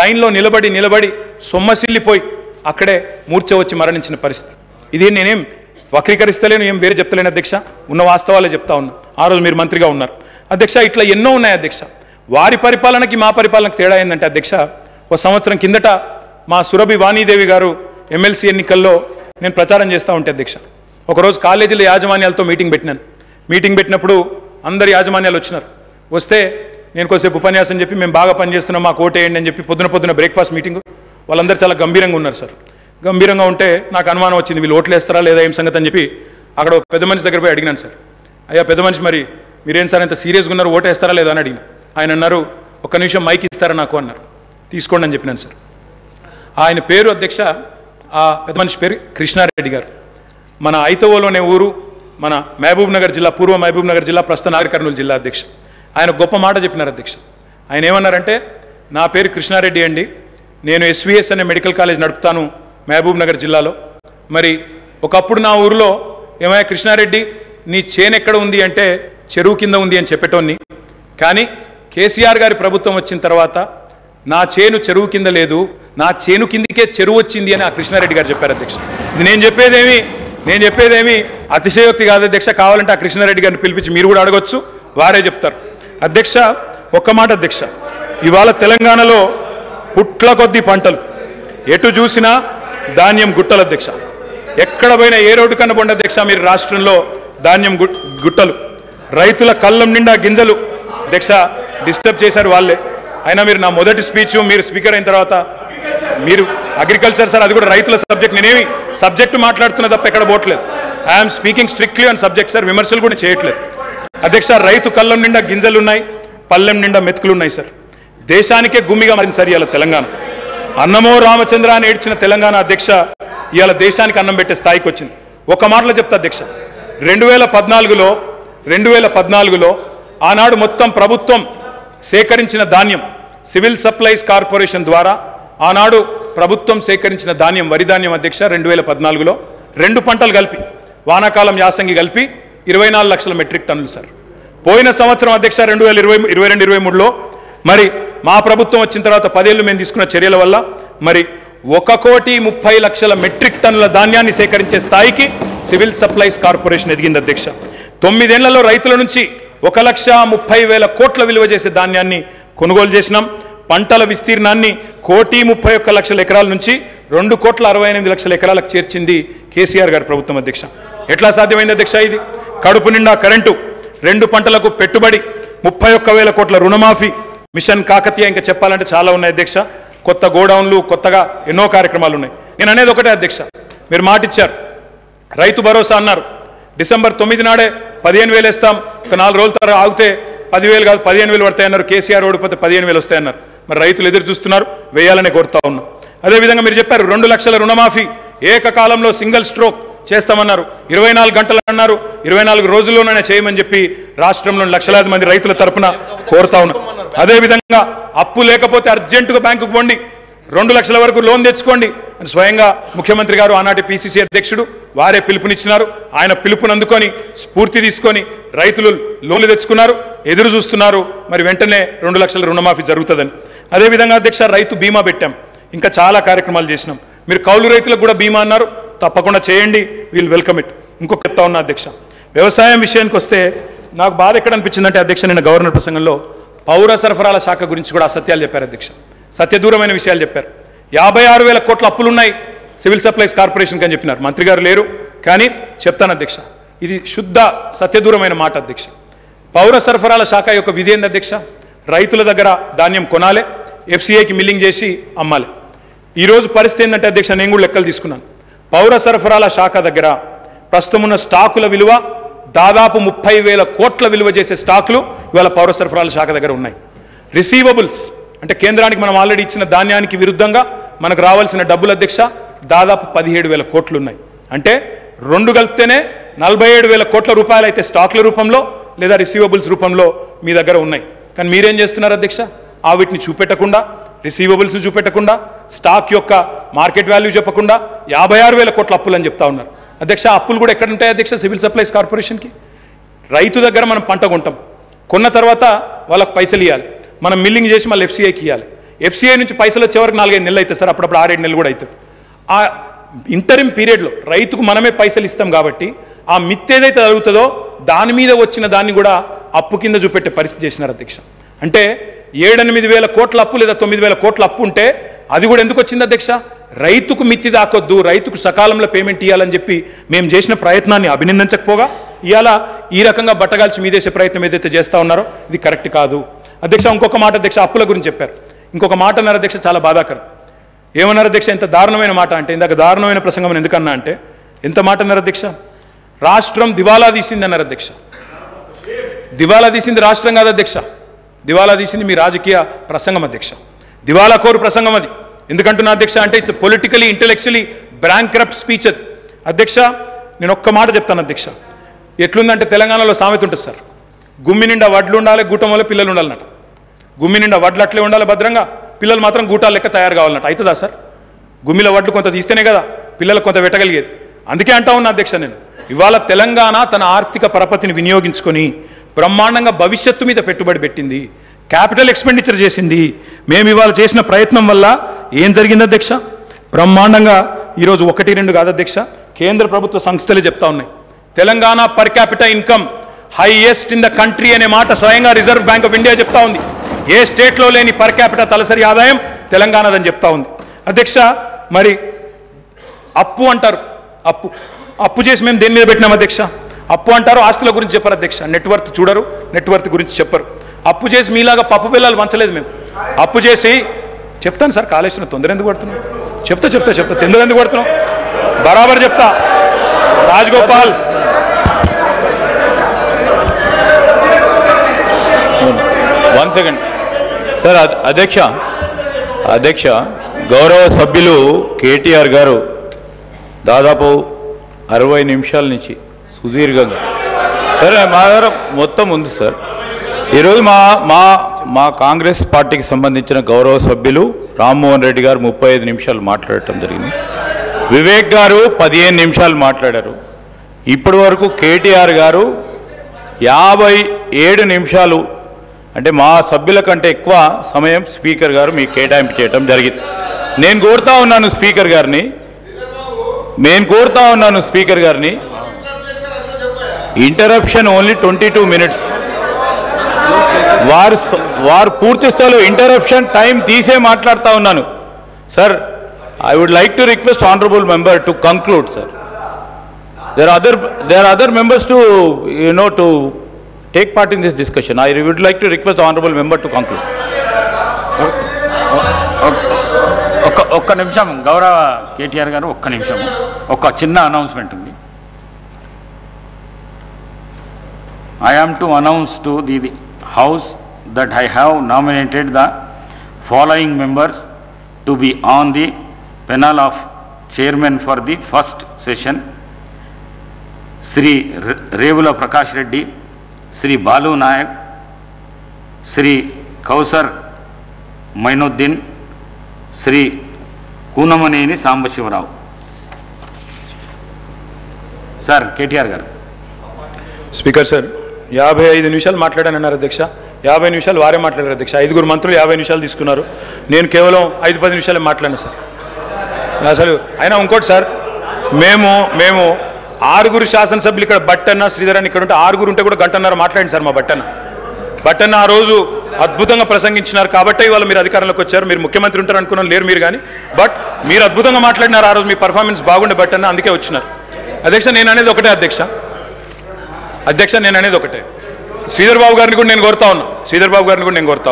లైన్లో నిలబడి సొమ్మసిల్లిపోయి అక్కడే మూర్ఛ వచ్చి మరణించిన పరిస్థితి. ఇది నేనేం వక్రీకరిస్తలేను, ఏం వేరే చెప్తలేను అధ్యక్ష, ఉన్న వాస్తవాలే చెప్తా ఉన్నా. ఆ రోజు మీరు మంత్రిగా ఉన్నారు అధ్యక్ష. ఇట్లా ఎన్నో ఉన్నాయి అధ్యక్ష. వారి పరిపాలనకి మా పరిపాలనకి తేడా ఏంటంటే అధ్యక్ష, ఒక సంవత్సరం కిందట మా సురభి వాణీదేవి గారు ఎమ్మెల్సీ ఎన్నికల్లో నేను ప్రచారం చేస్తూ ఉంటే అధ్యక్ష, ఒకరోజు కాలేజీల యాజమాన్యాలతో మీటింగ్ పెట్టినాను. మీటింగ్ పెట్టినప్పుడు అందరు యాజమాన్యాలు వచ్చినారు. వస్తే నేను కొద్దిసేపు ఉపన్యాసం చెప్పి మేము బాగా పనిచేస్తున్నాం, మాకు ఓటేయండి అని చెప్పి పొద్దున బ్రేక్ఫాస్ట్ మీటింగ్. వాళ్ళందరూ చాలా గంభీరంగా ఉన్నారు సార్. గంభీరంగా ఉంటే నాకు అనుమానం వచ్చింది, వీళ్ళు ఓట్లు వేస్తారా లేదా ఏం సంగతి అని చెప్పి అక్కడ పెద్ద మనిషి దగ్గర పోయి అడిగినాను సార్. అయ్యా పెద్ద మనిషి, మరి మీరేం సార్ ఇంత సీరియస్గా ఉన్నారు, ఓటేస్తారా లేదా అని అడిగిన. ఆయన అన్నారు, ఒక్క నిమిషం మైక్ ఇస్తారా నాకు అన్నారు. తీసుకోండి అని చెప్పినాను సార్. ఆయన పేరు అధ్యక్ష, ఆ పెద్ద మనిషి పేరు కృష్ణారెడ్డి గారు. మన ఐతవోలోనే ఊరు, మన మహబూబ్ నగర్ జిల్లా, పూర్వ మహబూబ్ నగర్ జిల్లా, ప్రస్తుత నాగర్ కర్నూలు జిల్లా అధ్యక్ష. ఆయన గొప్ప మాట చెప్పినారు అధ్యక్ష. ఆయన ఏమన్నారంటే, నా పేరు కృష్ణారెడ్డి అండి, నేను ఎస్విఎస్ అనే మెడికల్ కాలేజ్ నడుపుతాను మహబూబ్ నగర్ జిల్లాలో. మరి ఒకప్పుడు నా ఊరిలో ఏమయ్యా కృష్ణారెడ్డి, నీ చేను ఎక్కడ ఉంది అంటే చెరువు కింద ఉంది అని చెప్పేటోన్ని, కానీ కేసీఆర్ గారి ప్రభుత్వం వచ్చిన తర్వాత నా చేను చెరువు కింద లేదు, నా చేను కిందికే చెరువు వచ్చింది అని ఆ కృష్ణారెడ్డి గారు చెప్పారు అధ్యక్ష. ఇది నేను చెప్పేదేమి అతిశయోక్తి కాదు అధ్యక్ష. కావాలంటే ఆ కృష్ణారెడ్డి గారిని పిలిపించి మీరు కూడా అడగొచ్చు, వారే చెప్తారు అధ్యక్ష. ఒక్క మాట అధ్యక్ష, ఇవాళ తెలంగాణలో పుట్ల కొద్ది పంటలు, ఎటు చూసినా ధాన్యం గుట్టలు అధ్యక్ష. ఎక్కడ పోయినా ఏ రోడ్డు కన్నా పోండి అధ్యక్ష, మీరు రాష్ట్రంలో ధాన్యం గుట్టలు, రైతుల కళ్ళం నిండా గింజలు అధ్యక్ష. డిస్టర్బ్ చేశారు వాళ్ళే. అయినా మీరు నా మొదటి స్పీచ్, మీరు స్పీకర్ అయిన తర్వాత మీరు అగ్రికల్చర్ సార్, అది కూడా రైతుల సబ్జెక్ట్, నేనేమి సబ్జెక్టు మాట్లాడుతున్నా తప్ప ఎక్కడ పోవట్లేదు. I'm speaking strictly on subject sir, విమర్శలు కూడా చేయట్లేదు. అధ్యక్ష, రైతు కళ్ళం నిండా గింజలున్నాయి, పల్లెం నిండా మెతుకులున్నాయి సార్. దేశానికే గుమ్మిగా మారింది సార్ ఇవాళ తెలంగాణ. అన్నమో రామచంద్ర అని ఏడ్చిన తెలంగాణ అధ్యక్ష ఇవాళ దేశానికి అన్నం పెట్టే స్థాయికి వచ్చింది. ఒక మాటలో చెప్తా అధ్యక్ష, 2014లో ఆనాడు మొత్తం ప్రభుత్వం సేకరించిన ధాన్యం సివిల్ సప్లైస్ కార్పొరేషన్ ద్వారా ఆనాడు ప్రభుత్వం సేకరించిన ధాన్యం వరి ధాన్యం అధ్యక్ష 2014లో 2 పంటలు కలిపి వానాకాలం యాసంగి కలిపి 24 లక్షల మెట్రిక్ టన్నులు సార్. పోయిన సంవత్సరం అధ్యక్ష 2022-23లో మరి మా ప్రభుత్వం వచ్చిన తర్వాత 10 ఏళ్ళు మేము తీసుకున్న చర్యల వల్ల మరి 1,30,00,000 మెట్రిక్ టన్నుల ధాన్యాన్ని సేకరించే స్థాయికి సివిల్ సప్లైస్ కార్పొరేషన్ ఎదిగింది అధ్యక్ష. 9 ఏళ్లలో రైతుల నుంచి 1,30,000 కోట్ల విలువ చేసే ధాన్యాన్ని కొనుగోలు చేసినాం. పంటల విస్తీర్ణాన్ని 1,31,00,000 ఎకరాల నుంచి 2,68,00,000 ఎకరాలకు చేర్చింది కేసీఆర్ గారి ప్రభుత్వం అధ్యక్ష. ఎట్లా సాధ్యమైంది అధ్యక్ష? ఇది కడుపు నిండా కరెంటు, 2 పంటలకు పెట్టుబడి, 31,000 కోట్ల రుణమాఫీ, మిషన్ కాకతీయ, ఇంకా చెప్పాలంటే చాలా ఉన్నాయి అధ్యక్ష. కొత్త గోడౌన్లు, కొత్తగా ఎన్నో కార్యక్రమాలు ఉన్నాయి. నేను అనేది ఒకటే అధ్యక్ష, మీరు మాట ఇచ్చారు, రైతు భరోసా అన్నారు. డిసెంబర్ 9 నాడే 15,000 వేస్తాం, ఒక 4 రోజుల తర్వాత ఆగితే 10,000 కాదు 15,000 పడతాయన్నారు. కేసీఆర్ ఓడిపోతే 15,000 వస్తాయన్నారు. మరి రైతులు ఎదురు చూస్తున్నారు, వేయాలనే కోరుతా ఉన్నాం. అదేవిధంగా మీరు చెప్పారు 2 లక్షల రుణమాఫీ ఏకకాలంలో సింగిల్ స్ట్రోక్ చేస్తామన్నారు. 24 గంటలు అన్నారు, 24 రోజుల్లోనే చేయమని చెప్పి రాష్ట్రంలోని లక్షలాది మంది రైతుల తరపున కోరుతా ఉన్నాం. అదేవిధంగా అప్పు లేకపోతే అర్జెంటుగా బ్యాంకుకు పోండి, 2 లక్షల వరకు లోన్ తెచ్చుకోండి అని స్వయంగా ముఖ్యమంత్రి గారు ఆనాటి పిసిసి అధ్యక్షుడు వారే పిలుపునిచ్చినారు. ఆయన పిలుపుని అందుకొని స్ఫూర్తి తీసుకొని రైతులు లోన్లు తెచ్చుకున్నారు, ఎదురు చూస్తున్నారు. మరి వెంటనే 2 లక్షల రుణమాఫీ జరుగుతుందని. అదేవిధంగా అధ్యక్ష రైతు బీమా పెట్టాం, ఇంకా చాలా కార్యక్రమాలు చేసినాం. మీరు కౌలు రైతులకు కూడా బీమా అన్నారు, తప్పకుండా చేయండి, వీల్ వెల్కమ్ ఇట్. ఇంకొక చెప్తా ఉన్నా అధ్యక్ష, వ్యవసాయం విషయానికి వస్తే నాకు బాధ ఎక్కడ అనిపించిందంటే అధ్యక్ష, నిన్న గవర్నర్ ప్రసంగంలో పౌర సరఫరాల శాఖ గురించి కూడా అసత్యాలు చెప్పారు అధ్యక్ష, సత్యదూరమైన విషయాలు చెప్పారు. 56,000 కోట్ల అప్పులున్నాయి సివిల్ సప్లైస్ కార్పొరేషన్కి అని చెప్పినారు. మంత్రి గారు లేరు కానీ చెప్తాను అధ్యక్ష, ఇది శుద్ధ సత్యదూరమైన మాట అధ్యక్ష. పౌర సరఫరాల శాఖ యొక్క విధి ఏంది అధ్యక్ష? రైతుల దగ్గర ధాన్యం కొనాలి, ఎఫ్సిఐకి మిల్లింగ్ చేసి అమ్మాలి. ఈరోజు పరిస్థితి ఏంటంటే అధ్యక్ష, నేను కూడా లెక్కలు తీసుకున్నాను. పౌర సరఫరాల శాఖ దగ్గర ప్రస్తుతం ఉన్న స్టాకుల విలువ దాదాపు 30,000 కోట్ల విలువ చేసే స్టాకులు ఇవాళ పౌర సరఫరాల శాఖ దగ్గర ఉన్నాయి. రిసీవబుల్స్ అంటే కేంద్రానికి మనం ఆల్రెడీ ఇచ్చిన ధాన్యానికి విరుద్ధంగా మనకు రావాల్సిన డబ్బులు అధ్యక్ష దాదాపు 17,000 కోట్లు ఉన్నాయి. అంటే 2 కలిపితేనే 47,000 కోట్ల రూపాయలు అయితే స్టాక్ల రూపంలో లేదా రిసీవబుల్స్ రూపంలో మీ దగ్గర ఉన్నాయి. కానీ మీరేం చేస్తున్నారు అధ్యక్ష? వీటిని చూపెట్టకుండా, రిసీవబుల్స్ చూపెట్టకుండా, స్టాక్ యొక్క మార్కెట్ వాల్యూ చెప్పకుండా 56,000 కోట్ల అప్పులు అని చెప్తా ఉన్నారు అధ్యక్ష. అప్పులు కూడా ఎక్కడ ఉంటాయి అధ్యక్ష? సివిల్ సప్లైస్ కార్పొరేషన్కి. రైతు దగ్గర మనం పంట కొంటాం, కొన్న తర్వాత వాళ్ళకి పైసలు ఇవ్వాలి, మనం మిల్లింగ్ చేసి మళ్ళీ ఎఫ్సిఐకి ఇవ్వాలి. ఎఫ్సిఐ నుంచి పైసలు వచ్చే వరకు 4-5 నెలలు అవుతుంది సార్, అప్పుడప్పుడు 6-7 నెలలు కూడా అవుతుంది. ఆ ఇంటరిమ్ పీరియడ్లో రైతుకు మనమే పైసలు ఇస్తాం కాబట్టి ఆ మిత్ ఏదైతే జరుగుతుందో దాని మీద వచ్చిన దాన్ని కూడా అప్పు కింద చూపెట్టే పరిస్థితి చేసినారు అధ్యక్ష. అంటే 7-8 కోట్ల అప్పు లేదా 9,000 కోట్ల అప్పు ఉంటే అది కూడా ఎందుకు వచ్చింది అధ్యక్ష? రైతుకు మిత్తి దాకొద్దు, రైతుకు సకాలంలో పేమెంట్ ఇవ్వాలని చెప్పి మేము చేసిన ప్రయత్నాన్ని అభినందించకపోగా ఇవాళ ఈ రకంగా బట్టగాల్చి మీదేసే ప్రయత్నం ఏదైతే చేస్తూ ఉన్నారో ఇది కరెక్ట్ కాదు అధ్యక్ష. ఇంకొక మాట అధ్యక్ష, అప్పుల గురించి చెప్పారు. ఇంకొక మాట అన్నారు అధ్యక్ష, చాలా బాధాకరం. ఏమన్నారు అధ్యక్ష? ఎంత దారుణమైన మాట అంటే, ఇందాక దారుణమైన ప్రసంగం ఎందుకన్నా అంటే ఎంత మాట అన్నారు అధ్యక్ష? రాష్ట్రం దివాలా తీసింది అన్నారు అధ్యక్ష. దివాలా తీసింది రాష్ట్రం కాదు అధ్యక్ష, దివాలా తీసింది మీ రాజకీయ ప్రసంగం అధ్యక్ష. దివాలా కోరు ప్రసంగం అది. ఎందుకంటున్నా అధ్యక్ష అంటే ఇట్స్ పొలిటికలీ ఇంటెలెక్చువలీ బ్రాంక్రప్ట్ స్పీచ్ అది అధ్యక్ష. నేను ఒక్క మాట చెప్తాను అధ్యక్ష, ఎట్లుందంటే తెలంగాణలో సామెత ఉంటుంది సార్, గుమ్మి నిండా వడ్లు ఉండాలి, గూటం వల్ల పిల్లలు ఉండాలన్నట. గుమ్మి నిండా వడ్లు అట్లే ఉండాలి భద్రంగా, పిల్లలు మాత్రం గూటాలు లెక్క తయారు కావాలన్నట్టు. అవుతుందా సార్? గుమ్మిలో వడ్లు కొంత తీస్తేనే కదా పిల్లలకు కొంత పెట్టగలిగేది. అందుకే అంటా ఉన్నా అధ్యక్ష, నేను ఇవాళ తెలంగాణ తన ఆర్థిక పరపతిని వినియోగించుకొని బ్రహ్మాండంగా భవిష్యత్తు మీద పెట్టుబడి పెట్టింది, క్యాపిటల్ ఎక్స్పెండిచర్ చేసింది. మేము ఇవాళ చేసిన ప్రయత్నం వల్ల ఏం జరిగింది అధ్యక్ష? బ్రహ్మాండంగా ఈరోజు 1-2 కాదు అధ్యక్ష, కేంద్ర ప్రభుత్వ సంస్థలే చెప్తా ఉన్నాయి. Telangana per capital income highest in the country అనే మాట స్వయంగా రిజర్వ్ బ్యాంక్ ఆఫ్ ఇండియా చెప్తా ఉంది. ఏ స్టేట్లో లేని పర్ క్యాపిటల్ తలసరి ఆదాయం తెలంగాణదని చెప్తా ఉంది అధ్యక్ష. మరి అప్పు అంటారు, అప్పు చేసి మేము దేని మీద పెట్టినాం అధ్యక్ష? అప్పు అంటారు, ఆస్తుల గురించి చెప్పరు అధ్యక్ష. నెట్వర్త్ చూడరు, నెట్వర్త్ గురించి చెప్పరు. అప్పు చేసి మీలాగా పప్పు పిల్లలు పంచలేదు మేము. అప్పు చేసి చెప్తాను సార్, కాళేశ్వరం తొందర ఎందుకు పడుతున్నాం? చెప్తా తొందర ఎందుకు పడుతున్నాం? బరాబర్ చెప్తా. Rajagopal 1 second sir. అధ్యక్ష గౌరవ సభ్యులు కేటీఆర్ గారు దాదాపు 60 నిమిషాల నుంచి సుదీర్ఘంగా సరే మా దగ్గర మొత్తం ఉంది సార్. ఈరోజు మా కాంగ్రెస్ పార్టీకి సంబంధించిన గౌరవ సభ్యులు రామ్మోహన్ రెడ్డి గారు 35 నిమిషాలు మాట్లాడటం జరిగింది. వివేక్ గారు 15 నిమిషాలు మాట్లాడారు. ఇప్పటి వరకు కేటీఆర్ గారు 57 నిమిషాలు, అంటే మా సభ్యుల కంటే ఎక్కువ సమయం స్పీకర్ గారు మీకు కేటాయింపు చేయడం జరిగింది. నేను కోరుతా ఉన్నాను స్పీకర్ గారిని ఇంటరప్షన్ ఓన్లీ 22 మినిట్స్. వారు పూర్తి స్థాయిలో ఇంటరప్షన్ టైం తీసే మాట్లాడుతూ ఉన్నాను sir. I would like to request honourable member to conclude sir. There are other members to take part in this discussion. I would like to request the honorable member to conclude. ఒక్క నిమిషం గౌరవ కేటీఆర్ గారు, ఒక్క నిమిషం. ఒక చిన్న అనౌన్స్మెంట్ ఉంది. I am to announce to the House that I have nominated the following members to be on the panel of chairman for the first session: Sri Revula Prakash Reddy, Sri Balu Nayak, Sri Kausar Mainuddin, Sri Kunamaneni Sambashivarao. Sir, KTR garu. Speaker sir 55 నిమిషాలు మాట్లాడానన్నారు అధ్యక్ష. 50 నిమిషాలు వారే మాట్లాడారు అధ్యక్ష. 5 మంత్రులు 50 నిమిషాలు తీసుకున్నారు. నేను కేవలం 5-10 నిమిషాలే మాట్లాడాను సార్. అసలు అయినా ఇంకోటి సార్, మేము 6 శాసనసభ్యులు ఇక్కడ బట్టన్న శ్రీధర్ అని ఇక్కడ ఉంటే 6 ఉంటే కూడా గంటన్నర మాట్లాడింది సార్. మా బట్టన్న ఆ రోజు అద్భుతంగా ప్రసంగించినారు కాబట్టి ఇవాళ మీరు అధికారంలోకి వచ్చారు. మీరు ముఖ్యమంత్రి ఉంటారు అనుకున్నాను, లేరు మీరు కానీ, బట్ మీరు అద్భుతంగా మాట్లాడినారు ఆ రోజు. మీ పర్ఫార్మెన్స్ బాగుండే బట్టన్న, అందుకే వచ్చినారు. అధ్యక్ష నేను అనేది ఒకటే శ్రీధర్ బాబు గారిని కూడా నేను కోరుతా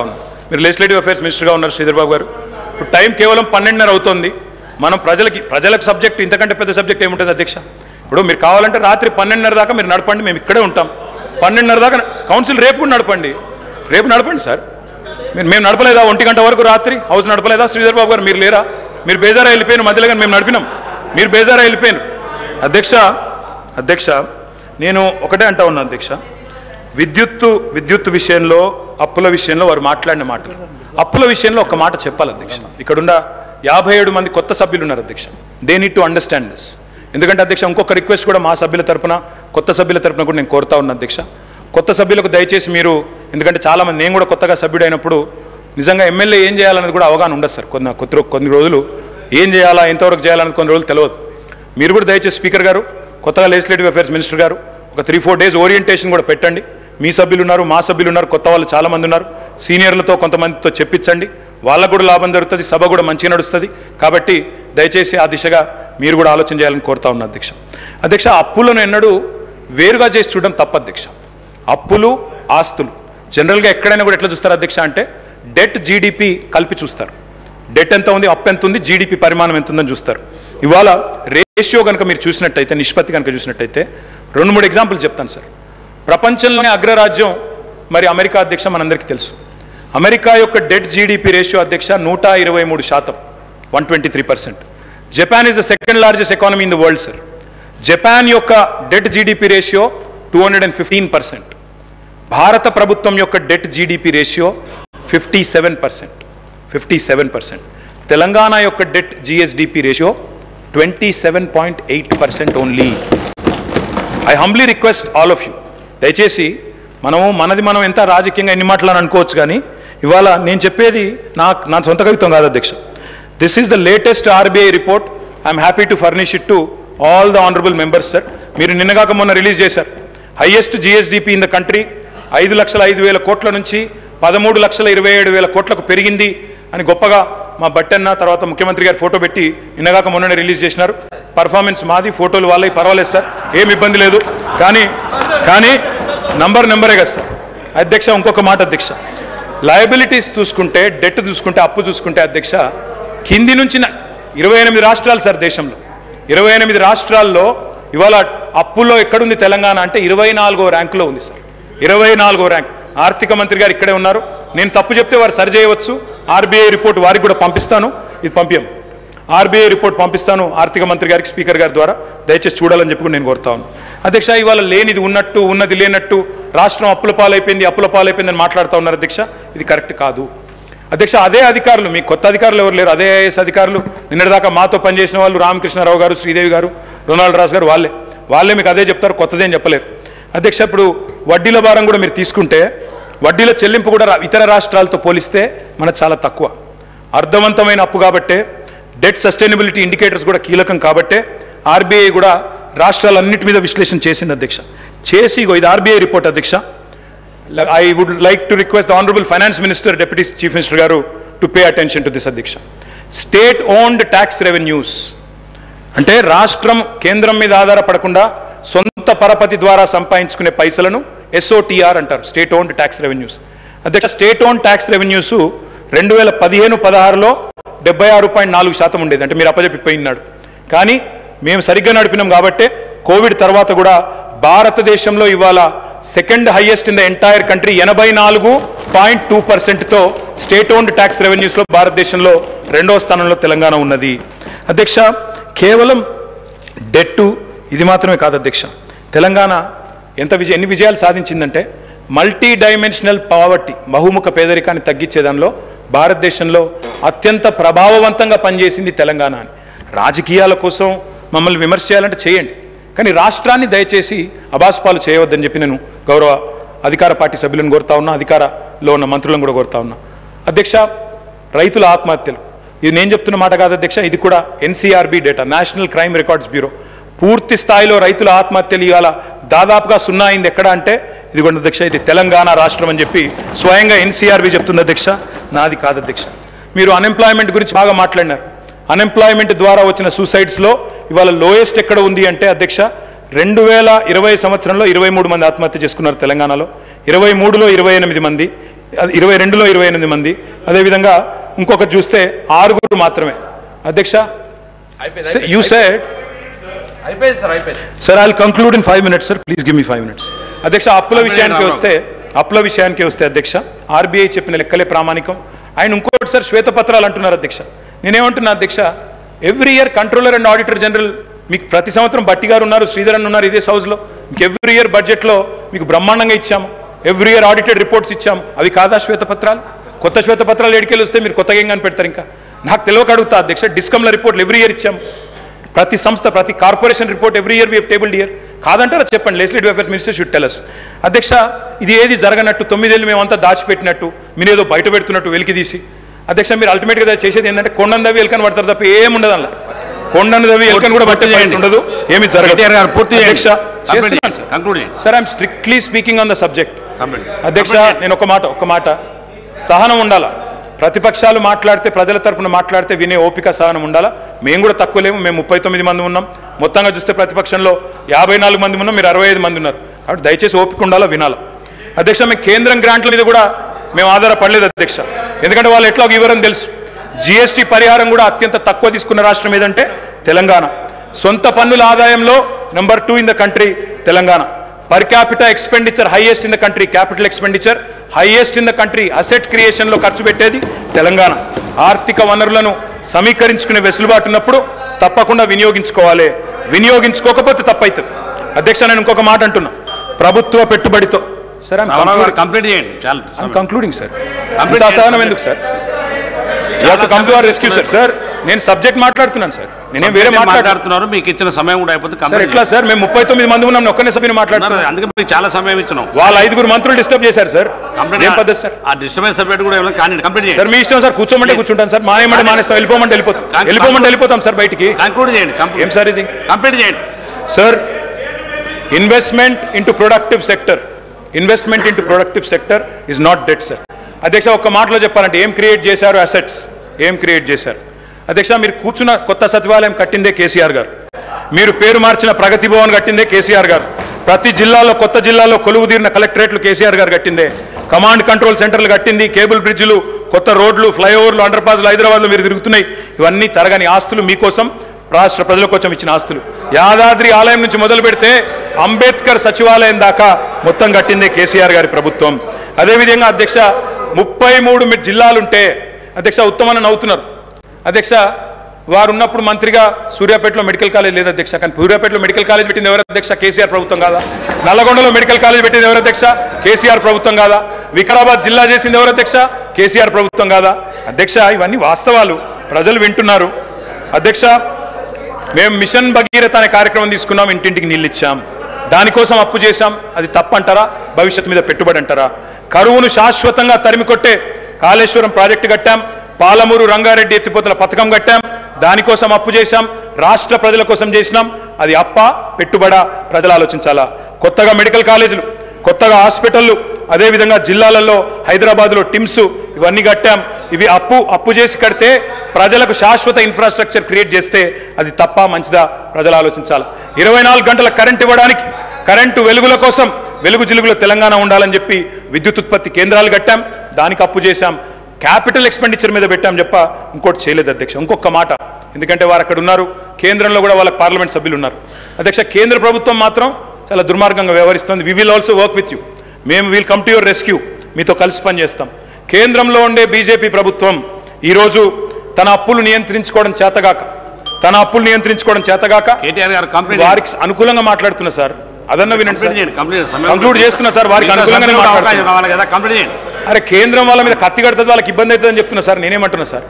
ఉన్నా. మీరు లెజిస్లేటివ్ అఫైర్స్ మినిస్టర్గా ఉన్నారు శ్రీధర్ బాబు గారు. ఇప్పుడు టైం కేవలం 12:30 అవుతుంది. మనం ప్రజలకు సబ్జెక్ట్ ఇంతకంటే పెద్ద సబ్జెక్ట్ ఏముంటుంది అధ్యక్ష? ఇప్పుడు మీరు కావాలంటే రాత్రి 12:30 దాకా మీరు నడపండి, మేము ఇక్కడే ఉంటాం. 12:30 దాకా కౌన్సిల్ రేపు కూడా నడపండి సార్. మేము నడపలేదా 1 గంట వరకు రాత్రి హౌస్ నడపలేదా? శ్రీధర్ బాబు గారు మీరు లేరా? మీరు బేజారా వెళ్ళిపోయిన మధ్యలో కానీ మేము నడిపినాం, మీరు బేజారా వెళ్ళిపోయారు. అధ్యక్ష నేను ఒకటే అంటా ఉన్నా అధ్యక్ష, విద్యుత్తు విషయంలో, అప్పుల విషయంలో వారు మాట్లాడిన మాటలు, అప్పుల విషయంలో ఒక మాట చెప్పాలి అధ్యక్ష. ఇక్కడున్న 57 మంది కొత్త సభ్యులు ఉన్నారు అధ్యక్ష. They need to understand this. ఎందుకంటే అధ్యక్ష ఇంకొక రిక్వెస్ట్ కూడా మా సభ్యుల తరపున, కొత్త సభ్యుల తరపున కూడా నేను కోరుతా ఉన్నా అధ్యక్ష. కొత్త సభ్యులకు దయచేసి మీరు, ఎందుకంటే చాలామంది, నేను కూడా కొత్తగా సభ్యుడు అయినప్పుడు నిజంగా ఎమ్మెల్యే ఏం చేయాలన్నది కూడా అవగాహన ఉండదు సార్. కొన్ని రోజులు ఏం చేయాలా, ఎంతవరకు చేయాలన్నది కొన్ని రోజులు తెలియదు. మీరు కూడా దయచేసి స్పీకర్ గారు, కొత్తగా లెజిస్లేటివ్ అఫైర్స్ మినిస్టర్ గారు ఒక 3-4 డేస్ ఓరియంటేషన్ కూడా పెట్టండి. మీ సభ్యులు ఉన్నారు, మా సభ్యులు ఉన్నారు, కొత్త వాళ్ళు చాలామంది ఉన్నారు. సీనియర్లతో కొంతమందితో చెప్పించండి, వాళ్ళకు కూడా లాభం జరుగుతుంది, సభ కూడా మంచిగా నడుస్తుంది. కాబట్టి దయచేసి ఆ దిశగా మీరు కూడా ఆలోచన చేయాలని కోరుతా ఉన్నా అధ్యక్ష. అప్పులను ఎన్నడూ వేరుగా చేసి చూడడం తప్పు అధ్యక్ష. అప్పులు, ఆస్తులు జనరల్గా ఎక్కడైనా కూడా ఎట్లా చూస్తారు అధ్యక్ష అంటే డెట్, జీడిపి కలిపి చూస్తారు. డెట్ ఎంత ఉంది, అప్పు ఎంత ఉంది, జీడిపి పరిమాణం ఎంత ఉందని చూస్తారు. ఇవాళ రేషియో కనుక మీరు చూసినట్టయితే, నిష్పత్తి కనుక చూసినట్టయితే 2-3 ఎగ్జాంపుల్ చెప్తాను సార్. ప్రపంచంలోనే అగ్రరాజ్యం మరి అమెరికా అధ్యక్ష, మనందరికీ తెలుసు. అమెరికా యొక్క డెట్ జీడిపి రేషియో అధ్యక్ష 123%, 123%. Japan is the second largest economy in the world sir. Japan యొక్క డెట్ జీడిపి రేషియో 215%. భారత ప్రభుత్వం యొక్క డెట్ జీడిపి రేషియో 57%. తెలంగాణ యొక్క debt GSDP ratio 27.8% only. I humbly request all of you, దయచేసి మనం ఎంత రాజకీయంగా ఎన్ని మాటలని అనుకోవచ్చు, కానీ ఇవాళ నేను చెప్పేది నా సొంత కవిత్వం కాదు అధ్యక్ష. This is the latest RBI report. I'm happy to furnish it to all the honourable members sir. మీరు నిన్నగాక మొన్న రిలీజ్ చేశారు. Highest GSDP in the country 5,05,000 కోట్ల నుంచి 13,27,000 కోట్లకు పెరిగింది అని గొప్పగా మా బట్టన్న తర్వాత ముఖ్యమంత్రి గారు ఫోటో పెట్టి నిన్నగాక మొన్ననే రిలీజ్ చేసినారు. పర్ఫార్మెన్స్ మాది, ఫోటోలు వాళ్ళవి, పర్వాలేదు సార్, ఏం ఇబ్బంది లేదు. కానీ నంబరే కదా సార్ అధ్యక్ష. ఇంకొక మాట అధ్యక్ష, లయబిలిటీస్ చూసుకుంటే, డెట్ చూసుకుంటే, అప్పు చూసుకుంటే అధ్యక్ష, కింది నుంచి 28 రాష్ట్రాలు సార్ దేశంలో. 28 రాష్ట్రాల్లో ఇవాళ అప్పుల్లో ఎక్కడుంది తెలంగాణ అంటే 24వ ర్యాంకులో ఉంది సార్. 24వ ర్యాంక్. ఆర్థిక మంత్రి గారు ఇక్కడే ఉన్నారు, నేను తప్పు చెప్తే వారు సరి చేయవచ్చు. ఆర్బీఐ రిపోర్ట్ వారికి కూడా పంపిస్తాను. ఇది పంపించాం. ఆర్బీఐ రిపోర్ట్ పంపిస్తాను ఆర్థిక మంత్రి గారికి, స్పీకర్ గారి ద్వారా దయచేసి చూడాలని చెప్పి కూడా నేను కోరుతాను. అధ్యక్ష, ఇవాళ లేనిది ఉన్నట్టు, ఉన్నది లేనట్టు, రాష్ట్రం అప్పుల పాలైపోయిందని మాట్లాడుతూ ఉన్నారు అధ్యక్ష. ఇది కరెక్ట్ కాదు అధ్యక్ష. అదే అధికారులు, మీకు కొత్త అధికారులు ఎవరు లేరు, అదే ఐఏఎస్ అధికారులు నిన్నటిదాకా మాతో పనిచేసిన వాళ్ళు, రామకృష్ణారావు గారు, శ్రీదేవి గారు, రొనాల్డ్ రాజు గారు, వాళ్ళే మీకు అదే చెప్తారు, కొత్తదేం చెప్పలేరు అధ్యక్ష. ఇప్పుడు వడ్డీల భారం కూడా మీరు తీసుకుంటే, వడ్డీల చెల్లింపు కూడా ఇతర రాష్ట్రాలతో పోలిస్తే మనకు చాలా తక్కువ. అర్థవంతమైన అప్పు కాబట్టే, డెట్ సస్టైనబిలిటీ ఇండికేటర్స్ కూడా కీలకం కాబట్టే ఆర్బీఐ కూడా రాష్ట్రాలన్నిటి మీద విశ్లేషణ చేసింది అధ్యక్ష. చేసి ఇది ఆర్బీఐ రిపోర్ట్ అధ్యక్ష. I would like to request the Honorable Finance Minister, Deputy Chief Minister Garu to pay attention to this Adhiksha. State-owned tax revenues. అంటే రాష్ట్రం కేంద్రం మీద ఆధారపడకుండా సొంత పరపతి ద్వారా సంపాదించుకునే పైసలను SOTR అంటారు, స్టేట్ ఓన్డ్ ట్యాక్స్ రెవెన్యూస్. అధ్యక్ష, స్టేట్ ఓన్డ్ ట్యాక్స్ రెవెన్యూస్ 2015-16లో 76.4% ఉండేది. అంటే మీరు అప్పచెప్పిపోయినాడు. కానీ మేము సరిగ్గా నడిపినాం కాబట్టి కోవిడ్ తర్వాత కూడా భారతదేశంలో ఇవాళ second highest in the entire country 84.2%తో స్టేట్ ఓన్డ్ ట్యాక్స్ రెవెన్యూస్లో భారతదేశంలో 2వ స్థానంలో తెలంగాణ ఉన్నది అధ్యక్ష. కేవలం డెట్టు ఇది మాత్రమే కాదు అధ్యక్ష. తెలంగాణ ఎన్ని విజయాలు సాధించిందంటే, మల్టీ డైమెన్షనల్ పావర్టీ, బహుముఖ పేదరికాన్ని తగ్గించే దానిలో భారతదేశంలో అత్యంత ప్రభావవంతంగా పనిచేసింది తెలంగాణ అని. రాజకీయాల కోసం మమ్మల్ని విమర్శ చేయాలంటే చేయండి, కానీ రాష్ట్రాన్ని దయచేసి అబాసుపాలు చేయవద్దని చెప్పి నేను గౌరవ అధికార పార్టీ సభ్యులను కోరుతా ఉన్నా, అధికారంలో ఉన్న మంత్రులను కూడా కోరుతా ఉన్నా అధ్యక్ష. రైతుల ఆత్మహత్యలు, ఇది నేను చెప్తున్న మాట కాదు అధ్యక్ష, ఇది కూడా NCRB data, national crime records bureau. పూర్తి స్థాయిలో రైతుల ఆత్మహత్యలు ఇవాళ దాదాపుగా 0 అయింది. ఎక్కడ అంటే ఇది కూడా అధ్యక్ష, ఇది తెలంగాణ రాష్ట్రం అని చెప్పి స్వయంగా NCRB చెప్తుంది అధ్యక్ష, నాది కాదు అధ్యక్ష. మీరు అన్ఎంప్లాయ్మెంట్ గురించి బాగా మాట్లాడినారు. అన్ఎంప్లాయ్మెంట్ ద్వారా వచ్చిన సూసైడ్స్లో ఇవాళ లోయెస్ట్ ఎక్కడ ఉంది అంటే అధ్యక్ష, 2020 సంవత్సరంలో 23 మంది ఆత్మహత్య చేసుకున్నారు తెలంగాణలో, 23లో 28 మంది, 22లో 28 మంది, అదేవిధంగా ఇంకొకటి చూస్తే 6 మాత్రమే అధ్యక్ష. You said sir, I will conclude in 5 minutes sir, please give me 5 minutes అధ్యక్ష. అప్పుల విషయానికి వస్తే అధ్యక్ష, ఆర్బీఐ చెప్పిన లెక్కలే ప్రామాణికం. ఆయన ఇంకోటి సార్ శ్వేతపత్రాలు అంటున్నారు అధ్యక్ష. నేనేమంటున్నా అధ్యక్ష, every year controller and auditor general మీకు ప్రతి సంవత్సరం బట్టి గారు ఉన్నారు, శ్రీధర్ అన్న ఉన్నారు ఇదే హౌస్లో, మీకు ఎవ్రీ ఇయర్ బడ్జెట్లో మీకు బ్రహ్మాండంగా ఇచ్చాము, ఎవ్రీ ఇయర్ ఆడిటెడ్ రిపోర్ట్స్ ఇచ్చాము. అవి కాదా శ్వేతపత్రాలు? కొత్త శ్వేతపత్రాలు ఎడికెళ్ళి వస్తే మీరు కొత్తగా ఏం కనిపెడతారు? ఇంకా నాకు తెలియక అడుగుతా అధ్యక్ష. డిస్కమ్ల రిపోర్ట్లు ఎవ్రీ ఇయర్ ఇచ్చాము, ప్రతి సంస్థ, ప్రతి corporation report every year we have tabled year. కాదంటారా చెప్పండి, legislative affairs minister should tell us అధ్యక్ష. ఇది ఏది జరగనట్టు 9 ఏళ్ళు మేమంతా దాచిపెట్టినట్టు, మీరేదో బయట పెడుతున్నట్టు వెలికి తీసి అధ్యక్ష, మీరు అల్టిమేట్గా చేసేది ఏంటంటే కొండను దవ్వి ఎలుకని పడతారు తప్ప ఏముండదు. అలా కొండను దవ్వి ఎలుకని కూడా పట్టే ఉండదు, ఏమి జరగదు. Sir, I'm strictly speaking on the subject అధ్యక్ష. నేను ఒక మాట సహనం ఉండాలా. ప్రతిపక్షాలు మాట్లాడితే, ప్రజల తరపున మాట్లాడితే వినే ఓపిక, సహనం ఉండాలా. మేము కూడా తక్కువ లేము, మేము 39 మంది ఉన్నాం. మొత్తంగా చూస్తే ప్రతిపక్షంలో 54 మంది ఉన్నాం, మీరు 65 మంది ఉన్నారు. కాబట్టి దయచేసి ఓపిక ఉండాలా, వినాలా అధ్యక్ష. మేము కేంద్రం గ్రాంట్ల మీద కూడా మేము ఆధారపడలేదు అధ్యక్ష, ఎందుకంటే వాళ్ళు ఎట్లా వివరం తెలుసు. GST పరిహారం కూడా అత్యంత తక్కువ తీసుకున్న రాష్ట్రం ఏదంటే తెలంగాణ. సొంత పన్నుల ఆదాయంలో number 2 in the country Telangana. Per capital expenditure highest in the country, capital expenditure highest in the country. Asset క్రియేషన్లో ఖర్చు పెట్టేది తెలంగాణ. ఆర్థిక వనరులను సమీకరించుకునే వెసులుబాటు ఉన్నప్పుడు తప్పకుండా వినియోగించుకోవాలి, వినియోగించుకోకపోతే తప్పవుతుంది అధ్యక్ష. నేను ఇంకొక మాట అంటున్నా, ప్రభుత్వ పెట్టుబడితో సార్ కంప్లీట్ చేయండి. కంక్లూడింగ్ సార్, అంత అసహనం ఎందుకు sir? Come to our rescue sir. నేను సబ్జెక్ట్ మాట్లాడుతున్నాను సార్, నేనేం వేరే మాట్లాడుతున్నారు. మీకు ఇచ్చిన సమయం కూడా అయిపోతుంది సార్. ఎట్లా సార్, మేము 39 మంది ఉన్నాం, ఒక్కనే సభ్యుని మాట్లాడుతున్నాను, అందుకే మీకు చాలా సమయం ఇచ్చినాం. వాళ్ళ 5 మంత్రులు డిస్టర్బ్ చేశారు సార్. ఏం పద్ధతి సార్? ఆ డిస్టర్బెన్స్ సబ్జెక్ట్ కూడా కంప్లీట్ చేయండి సార్. మీ ఇష్టం సార్, కూర్చోమంటే కూర్చుంటాను సార్, మానేమంటే మానేస్తాం, వెళ్ళిపోమంటే వెళ్ళిపోతాం సార్ బయటికి. కంక్లూడ్ చేయండి. ఏం సార్ ఇది? కంప్లీట్ చేయండి sir. Investment into productive sector is not debt sir. అధ్యక్ష, ఒక్క మాటలో చెప్పాలంటే ఏం క్రియేట్ చేశారు? అసెట్స్ ఏం క్రియేట్ చేశారు అధ్యక్ష? మీరు కూర్చున్న కొత్త సచివాలయం కట్టిందే కేసీఆర్ గారు, మీరు పేరు మార్చిన ప్రగతి భవన్ కట్టిందే కేసీఆర్ గారు, ప్రతి జిల్లాలో కొత్త జిల్లాలో కొలువు తీరిన కలెక్టరేట్లు కేసీఆర్ గారు కట్టిందే, కమాండ్ కంట్రోల్ సెంటర్లు కట్టింది, కేబుల్ బ్రిడ్జ్లు, కొత్త రోడ్లు, ఫ్లైఓవర్లు, అండర్ పాస్లు హైదరాబాద్లో మీరు తిరుగుతున్నాయి. ఇవన్నీ తరగని ఆస్తులు, మీకోసం రాష్ట్ర ప్రజల కోసం ఇచ్చిన ఆస్తులు. యాదాద్రి ఆలయం నుంచి మొదలు పెడితే అంబేద్కర్ సచివాలయం దాకా మొత్తం కట్టిందే కేసీఆర్ గారి ప్రభుత్వం. అదేవిధంగా అధ్యక్ష, 33 జిల్లాలుంటే అధ్యక్ష ఉత్తమన్న నవ్వుతున్నారు అధ్యక్ష వారు ఉన్నప్పుడు మంత్రిగా సూర్యాపేటలో మెడికల్ కాలేజ్ లేదు అధ్యక్ష కానీ సూర్యాపేటలో మెడికల్ కాలేజ్ పెట్టింది ఎవరు అధ్యక్ష కేసీఆర్ ప్రభుత్వం కాదా నల్లగొండలో మెడికల్ కాలేజ్ పెట్టింది ఎవరు అధ్యక్ష కేసీఆర్ ప్రభుత్వం కాదా వికారాబాద్ జిల్లా చేసింది ఎవరు అధ్యక్ష కేసీఆర్ ప్రభుత్వం కాదా అధ్యక్ష ఇవన్నీ వాస్తవాలు ప్రజలు వింటున్నారు అధ్యక్ష మేము మిషన్ భగీరథ అనే కార్యక్రమం తీసుకున్నాం ఇంటింటికి నీళ్ళు ఇచ్చాం దానికోసం అప్పు చేశాం అది తప్పంటారా భవిష్యత్తు మీద పెట్టుబడి అంటారా కరువును శాశ్వతంగా తరిమికొట్టే కాళేశ్వరం ప్రాజెక్టు కట్టాం పాలమూరు రంగారెడ్డి ఎత్తిపోతల పథకం కట్టాం దానికోసం అప్పు చేశాం రాష్ట్ర ప్రజల కోసం చేసినాం అది అప్ప పెట్టుబడా ప్రజలు ఆలోచించాలా కొత్తగా మెడికల్ కాలేజీలు కొత్తగా హాస్పిటళ్ళు అదేవిధంగా జిల్లాలలో హైదరాబాద్లో టిమ్స్ ఇవన్నీ కట్టాం ఇవి అప్పు చేసి కడితే ప్రజలకు శాశ్వత ఇన్ఫ్రాస్ట్రక్చర్ క్రియేట్ చేస్తే అది తప్ప మంచిదా ప్రజలు ఆలోచించాలి 24 గంటల కరెంట్ ఇవ్వడానికి కరెంటు వెలుగుల కోసం వెలుగు జిలుగులో తెలంగాణ ఉండాలని చెప్పి విద్యుత్ ఉత్పత్తి కేంద్రాలు కట్టాం దానికి అప్పు చేశాం క్యాపిటల్ ఎక్స్పెండిచర్ మీద పెట్టాం చెప్ప ఇంకోటి చేయలేదు అధ్యక్ష ఇంకొక మాట ఎందుకంటే వారు అక్కడ ఉన్నారు కేంద్రంలో కూడా వాళ్ళకి పార్లమెంట్ సభ్యులు ఉన్నారు అధ్యక్ష కేంద్ర ప్రభుత్వం మాత్రం చాలా దుర్మార్గంగా వ్యవహరిస్తుంది we will also work with you మేము will come to your rescue మీతో కలిసి పనిచేస్తాం కేంద్రంలో ఉండే బీజేపీ ప్రభుత్వం ఈరోజు తన అప్పులు నియంత్రించుకోవడం చేతగాక వారికి అనుకూలంగా మాట్లాడుతున్నా సార్ అదన్న వినండి కంక్లూడ్ చేస్తున్నా సార్ వారికి అనుకూలంగానే మాట్లాడుతున్నా అరే కేంద్రం వాళ్ళ మీద కత్తి కడుతుంది వాళ్ళకి ఇబ్బంది అవుతుందని చెప్తున్నా సార్ నేనేమంటున్నా sir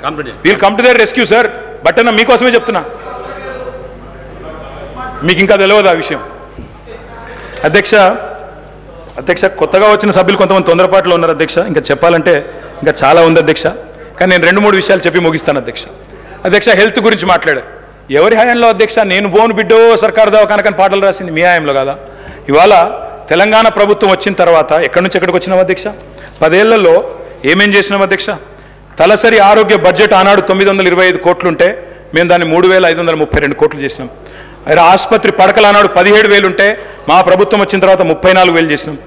we'll come to their rescue sir but అన్న మీకోసమే చెప్తున్నా మీకు ఇంకా తెలియదు ఆ విషయం అధ్యక్ష కొత్తగా వచ్చిన సభ్యులు కొంతమంది తొందరపాటులో ఉన్నారు అధ్యక్ష ఇంకా చెప్పాలంటే ఇంకా చాలా ఉంది అధ్యక్ష కానీ నేను 2-3 విషయాలు చెప్పి ముగిస్తాను అధ్యక్ష హెల్త్ గురించి మాట్లాడారు ఎవరి హయాంలో అధ్యక్ష నేను బోను బిడ్డో సర్కారు దవాఖానకని పాటలు రాసింది మీ హయాంలో కదా ఇవాళ తెలంగాణ ప్రభుత్వం వచ్చిన తర్వాత ఎక్కడి నుంచి ఎక్కడికి వచ్చినాం అధ్యక్ష 10 ఏళ్లలో ఏమేం చేసినాం అధ్యక్ష తలసరి ఆరోగ్య బడ్జెట్ ఆనాడు 925 కోట్లుంటే మేము దాన్ని 3,532 కోట్లు చేసినాం ఆసుపత్రి పడకలు ఆనాడు 17,000 ఉంటే మా ప్రభుత్వం వచ్చిన తర్వాత 34,000 చేసినాం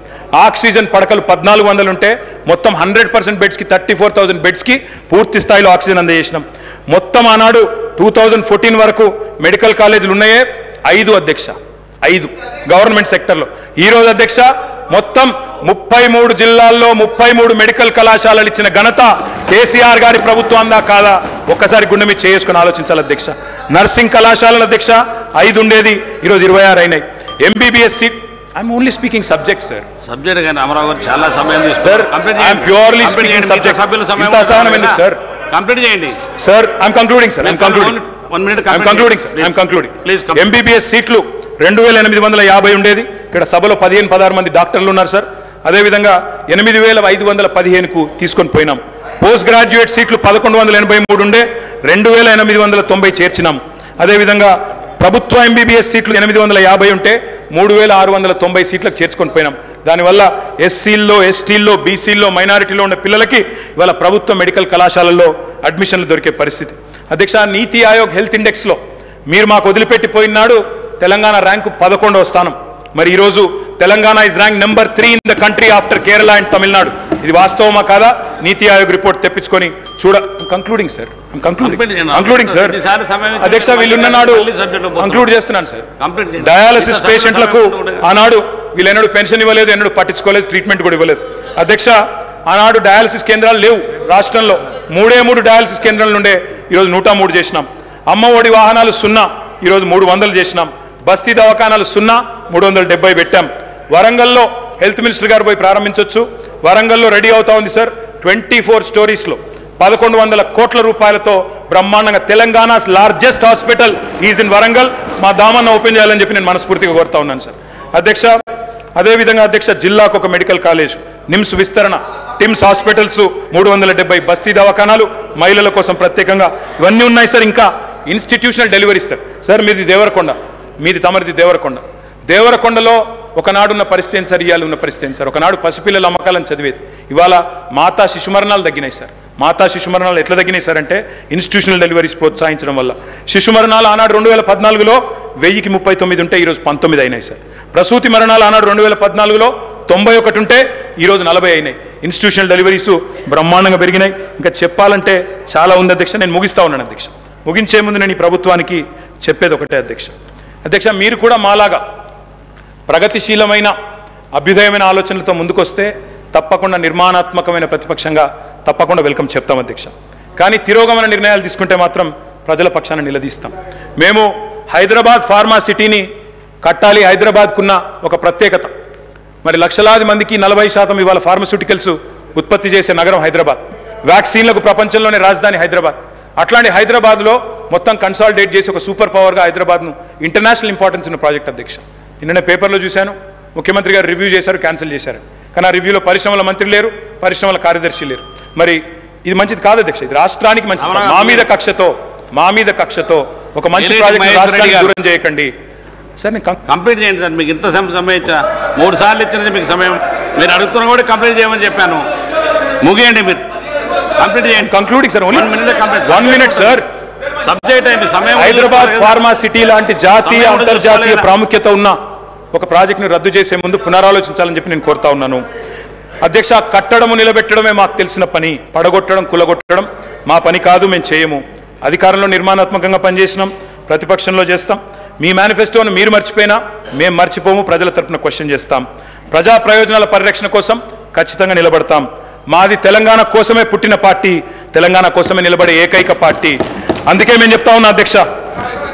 ఆక్సిజన్ పడకలు 1,400 ఉంటే మొత్తం 100% బెడ్స్కి 34,000 బెడ్స్కి పూర్తి స్థాయిలో ఆక్సిజన్ అందజేసినాం మొత్తం ఆనాడు 2014 వరకు మెడికల్ కాలేజీలు ఉన్నాయే 5 అధ్యక్ష 5 గవర్నమెంట్ సెక్టర్లో ఈరోజు అధ్యక్ష మొత్తం 33 జిల్లాల్లో 33 మెడికల్ కళాశాలలు ఇచ్చిన ఘనత కేసీఆర్ గారి ప్రభుత్వం అందా కాదా ఒక్కసారి గుండె మీద చేసుకుని ఆలోచించాలి అధ్యక్ష నర్సింగ్ కళాశాలల అధ్యక్ష 5 ఉండేది ఈరోజు 26 అయినాయి MBBS seat I'm only speaking subject sir subject కానీ అమరావు గారు చాలా సమయం sir I'm purely speaking subject ఇంత సహనం ఎందుకు సార్ కంప్లీట్ చేయండి sir I'm concluding sir I'm concluding MBBS సీట్లు 2,850 ఉండేది ఇక్కడ సభలో 15-16 మంది డాక్టర్లు ఉన్నారు సార్ అదేవిధంగా 8,515కు తీసుకొని పోయినాం పోస్ట్ గ్రాడ్యుయేట్ సీట్లు 1,183 ఉండే 2,890 చేర్చినాం అదేవిధంగా ప్రభుత్వ ఎంబీబీఎస్ సీట్లు 850 ఉంటే 3,690 సీట్లకు చేర్చుకొని పోయినాం దానివల్ల ఎస్సీల్లో ఎస్టీల్లో బీసీల్లో మైనారిటీలో ఉన్న పిల్లలకి ఇవాళ ప్రభుత్వ మెడికల్ కళాశాలల్లో అడ్మిషన్లు దొరికే పరిస్థితి అధ్యక్ష నీతి ఆయోగ్ హెల్త్ ఇండెక్స్లో మీరు మాకు వదిలిపెట్టిపోయినాడు తెలంగాణ ర్యాంకు 11వ స్థానం మరి ఈరోజు Telangana is rank number 3 in the country after Kerala and Tamil Nadu ఇది వాస్తవమా కాదా నీతి ఆయోగ్ రిపోర్ట్ తెప్పించుకొని కంక్లూడింగ్ సార్ అధ్యక్ష వీళ్ళున్న నాడు కంక్లూడ్ చేస్తున్నాను సార్ డయాలసిస్ పేషెంట్లకు ఆనాడు వీళ్ళెన్నడూ పెన్షన్ ఇవ్వలేదు ఎన్నడూ పట్టించుకోలేదు ట్రీట్మెంట్ కూడా ఇవ్వలేదు అధ్యక్ష ఆనాడు డయాలసిస్ కేంద్రాలు లేవు రాష్ట్రంలో 3 డయాలసిస్ కేంద్రాలు ఉండే ఈరోజు 103 చేసినాం అమ్మ ఒడి వాహనాలు 0 ఈరోజు 300 చేసినాం బస్తీ దవాఖానాలు 0 370 పెట్టాం వరంగల్లో హెల్త్ మినిస్టర్ గారు పోయి ప్రారంభించవచ్చు వరంగల్లో రెడీ అవుతా ఉంది సార్ 24 స్టోరీస్లో 1,100 కోట్ల రూపాయలతో బ్రహ్మాండంగా Telangana's largest hospital is in Warangal మా దామన్న ఓపెన్ చేయాలని చెప్పి నేను మనస్ఫూర్తిగా కోరుతా ఉన్నాను సార్ అధ్యక్ష అదేవిధంగా అధ్యక్ష జిల్లాకు ఒక మెడికల్ కాలేజ్ నిమ్స్ విస్తరణ టిమ్స్ హాస్పిటల్స్ 370 బస్తీ దవాఖానాలు మహిళల కోసం ప్రత్యేకంగా ఇవన్నీ ఉన్నాయి సార్ ఇంకా ఇన్స్టిట్యూషనల్ డెలివరీస్ సార్ మీది దేవరకొండ మీది తమరిది దేవరకొండలో ఒకనాడున్న పరిస్థితి ఏంటి సార్ ఇవాళ ఉన్న పరిస్థితి ఏంటి సార్ ఒకనాడు పసిపిల్లల అమ్మకాలను చదివేది ఇవాళ మాతా శిశు మరణాలు తగ్గినాయి సార్ మాతా శిశు మరణాలు ఎట్లా తగ్గినాయి సార్ అంటే ఇన్స్టిట్యూషనల్ డెలివరీస్ ప్రోత్సహించడం వల్ల శిశు మరణాలు ఆనాడు 2014లో 1039 ఉంటే ఈరోజు 19 అయినాయి సార్ ప్రసూతి మరణాలు ఆనాడు 2014లో 91 ఉంటే ఈరోజు 40 అయినాయి ఇన్స్టిట్యూషనల్ డెలివరీస్ బ్రహ్మాండంగా పెరిగినాయి ఇంకా చెప్పాలంటే చాలా ఉంది అధ్యక్ష నేను ముగిస్తా ఉన్నాను అధ్యక్ష ముగించే ముందు నేను ఈ ప్రభుత్వానికి చెప్పేది ఒకటే అధ్యక్ష మీరు కూడా మాలాగా ప్రగతిశీలమైన అభ్యుదయమైన ఆలోచనలతో ముందుకొస్తే తప్పకుండా నిర్మాణాత్మకమైన ప్రతిపక్షంగా తప్పకుండా వెల్కమ్ చెప్తాం అధ్యక్ష. కానీ తిరోగమన నిర్ణయాలు తీసుకుంటే మాత్రం ప్రజల పక్షాన నిలదీస్తాం. మేము హైదరాబాద్ ఫార్మా సిటీని కట్టాలి, హైదరాబాద్కున్న ఒక ప్రత్యేకత. మరి లక్షలాది మందికి 40% ఇవాళ ఫార్మస్యూటికల్స్ ఉత్పత్తి చేసే నగరం హైదరాబాద్. వ్యాక్సిన్లకు ప్రపంచంలోనే రాజధాని హైదరాబాద్. అట్లాంటి హైదరాబాద్లో మొత్తం కన్సాలిడేట్ చేసి ఒక సూపర్ పవర్గా హైదరాబాద్ను ఇంటర్నేషనల్ ఇంపార్టెన్స్ ఉన్న ప్రాజెక్ట్ అధ్యక్ష. నిన్ననే పేపర్లో చూశాను, ముఖ్యమంత్రి గారు రివ్యూ చేశారు, క్యాన్సిల్ చేశారు. కానీ ఆ రివ్యూలో పరిశ్రమల మంత్రి లేరు, పరిశ్రమల కార్యదర్శి లేరు. మరి ఇది మంచిది కాదు అధ్యక్ష, ఇది రాష్ట్రానికి మంచిది. మా మీద కక్షతో ఒక మంచి ప్రాజెక్ట్ రాష్ట్రానికి దూరం చేయకండి సార్. నేను కంప్లీట్ చేయండి సార్. మీకు ఇంత సమయం ఇచ్చా, 3 సార్లు ఇచ్చినది మీకు సమయం. మీరు అడుగుతున్నా కూడా కంప్లీట్ చేయమని చెప్పాను. ముగియండి, మీరు కంప్లీట్ చేయండి. Concluding sir, only 1 minute sir. Subject అయింది సమయం. హైదరాబాద్ ఫార్మా సిటీ లాంటి జాతీయ అంతర్జాతీయ ప్రాముఖ్యత ఉన్న ఒక ప్రాజెక్టును రద్దు చేసే ముందు పునరాలోచించాలని చెప్పి నేను కోరుతా ఉన్నాను అధ్యక్ష. కట్టడము నిలబెట్టడమే మాకు తెలిసిన పని, పడగొట్టడం కులగొట్టడం మా పని కాదు, మేము చేయము. అధికారంలో నిర్మాణాత్మకంగా పనిచేసినాం, ప్రతిపక్షంలో చేస్తాం. మీ మేనిఫెస్టోను మీరు మర్చిపోయినా మేము మర్చిపోము, ప్రజల తరపున క్వశ్చన్ చేస్తాం. ప్రజా ప్రయోజనాల పరిరక్షణ కోసం ఖచ్చితంగా నిలబడతాం. మాది తెలంగాణ కోసమే పుట్టిన పార్టీ, తెలంగాణ కోసమే నిలబడే ఏకైక పార్టీ. అందుకే మేము చెప్తా ఉన్నా అధ్యక్ష,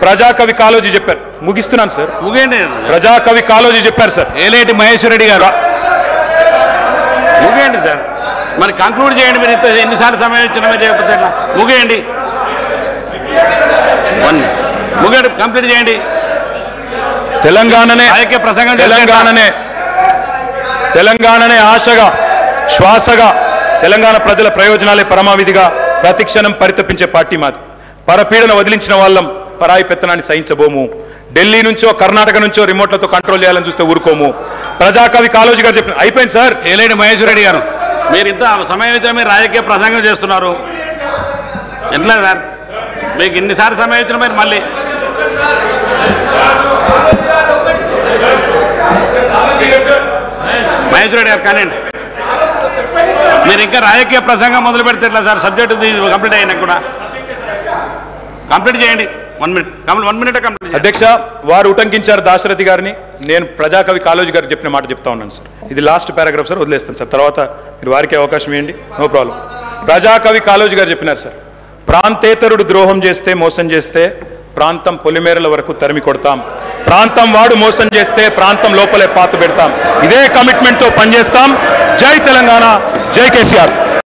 ప్రజాకవి కాళోజీ చెప్పారు, ముగిస్తున్నాను సార్, ముగియండి. ప్రజాకవి కాళోజీ చెప్పారు సార్. ఏలేటి మహేశ్వర్ రెడ్డి గారు ముగియండి సార్. మరి కంక్లూడ్ చేయండి. మీరు ఎన్నిసార్లు సమయం ఇచ్చిన మీరు చేయకపోతే ముగియండి. ముగియండి, కంప్లీట్ చేయండి. తెలంగాణనే ఆశగా శ్వాసగా తెలంగాణ ప్రజల ప్రయోజనాలే పరమావిధిగా ప్రతిక్షణం పరితపించే పార్టీ మాది. పరపీడన వదిలించిన వాళ్ళం, పరాయి పెత్తనాన్ని సహించబోము. ఢిల్లీ నుంచో కర్ణాటక నుంచో రిమోట్లతో కంట్రోల్ చేయాలని చూస్తే ఊరుకోము. ప్రజాకవి కాళోజీ గారు చెప్పిన అయిపోయింది సార్. ఏలేటి మహేశ్వర్ రెడ్డి గారు, మీరు ఇంత సమయం అయితే మీరు రాజకీయ ప్రసంగం చేస్తున్నారు ఎట్లా సార్? మీకు ఇన్నిసార్లు సమయం ఇచ్చిన మీరు మళ్ళీ మహేశ్వర్ రెడ్డి గారు కానివ్వండి. మీరు ఇంకా రాజకీయ ప్రసంగం మొదలు పెడితే ఎట్లా సార్? సబ్జెక్టు కంప్లీట్ అయినా కూడా కంప్లీట్ చేయండి. 1 minute కంప్లీట్. అధ్యక్ష, వారు ఉటంకించారు దాశరథి గారిని. నేను ప్రజాకవి కాళోజీ గారికి చెప్పిన మాట చెప్తా ఉన్నాను సార్. ఇది లాస్ట్ పారాగ్రాఫ్ సార్, వదిలేస్తాను సార్, తర్వాత మీరు వారికి అవకాశం ఇవ్వండి, నో ప్రాబ్లం. ప్రజాకవి కాళోజీ గారు చెప్పినారు సార్, ప్రాంతేతరుడు ద్రోహం చేస్తే, మోసం చేస్తే ప్రాంతం పొలిమేరల వరకు తరిమి కొడతాం. ప్రాంతం వాడు మోసం చేస్తే ప్రాంతం లోపలే పాత పెడతాం. ఇదే కమిట్మెంట్తో పనిచేస్తాం. జై తెలంగాణ, జై కేసీఆర్.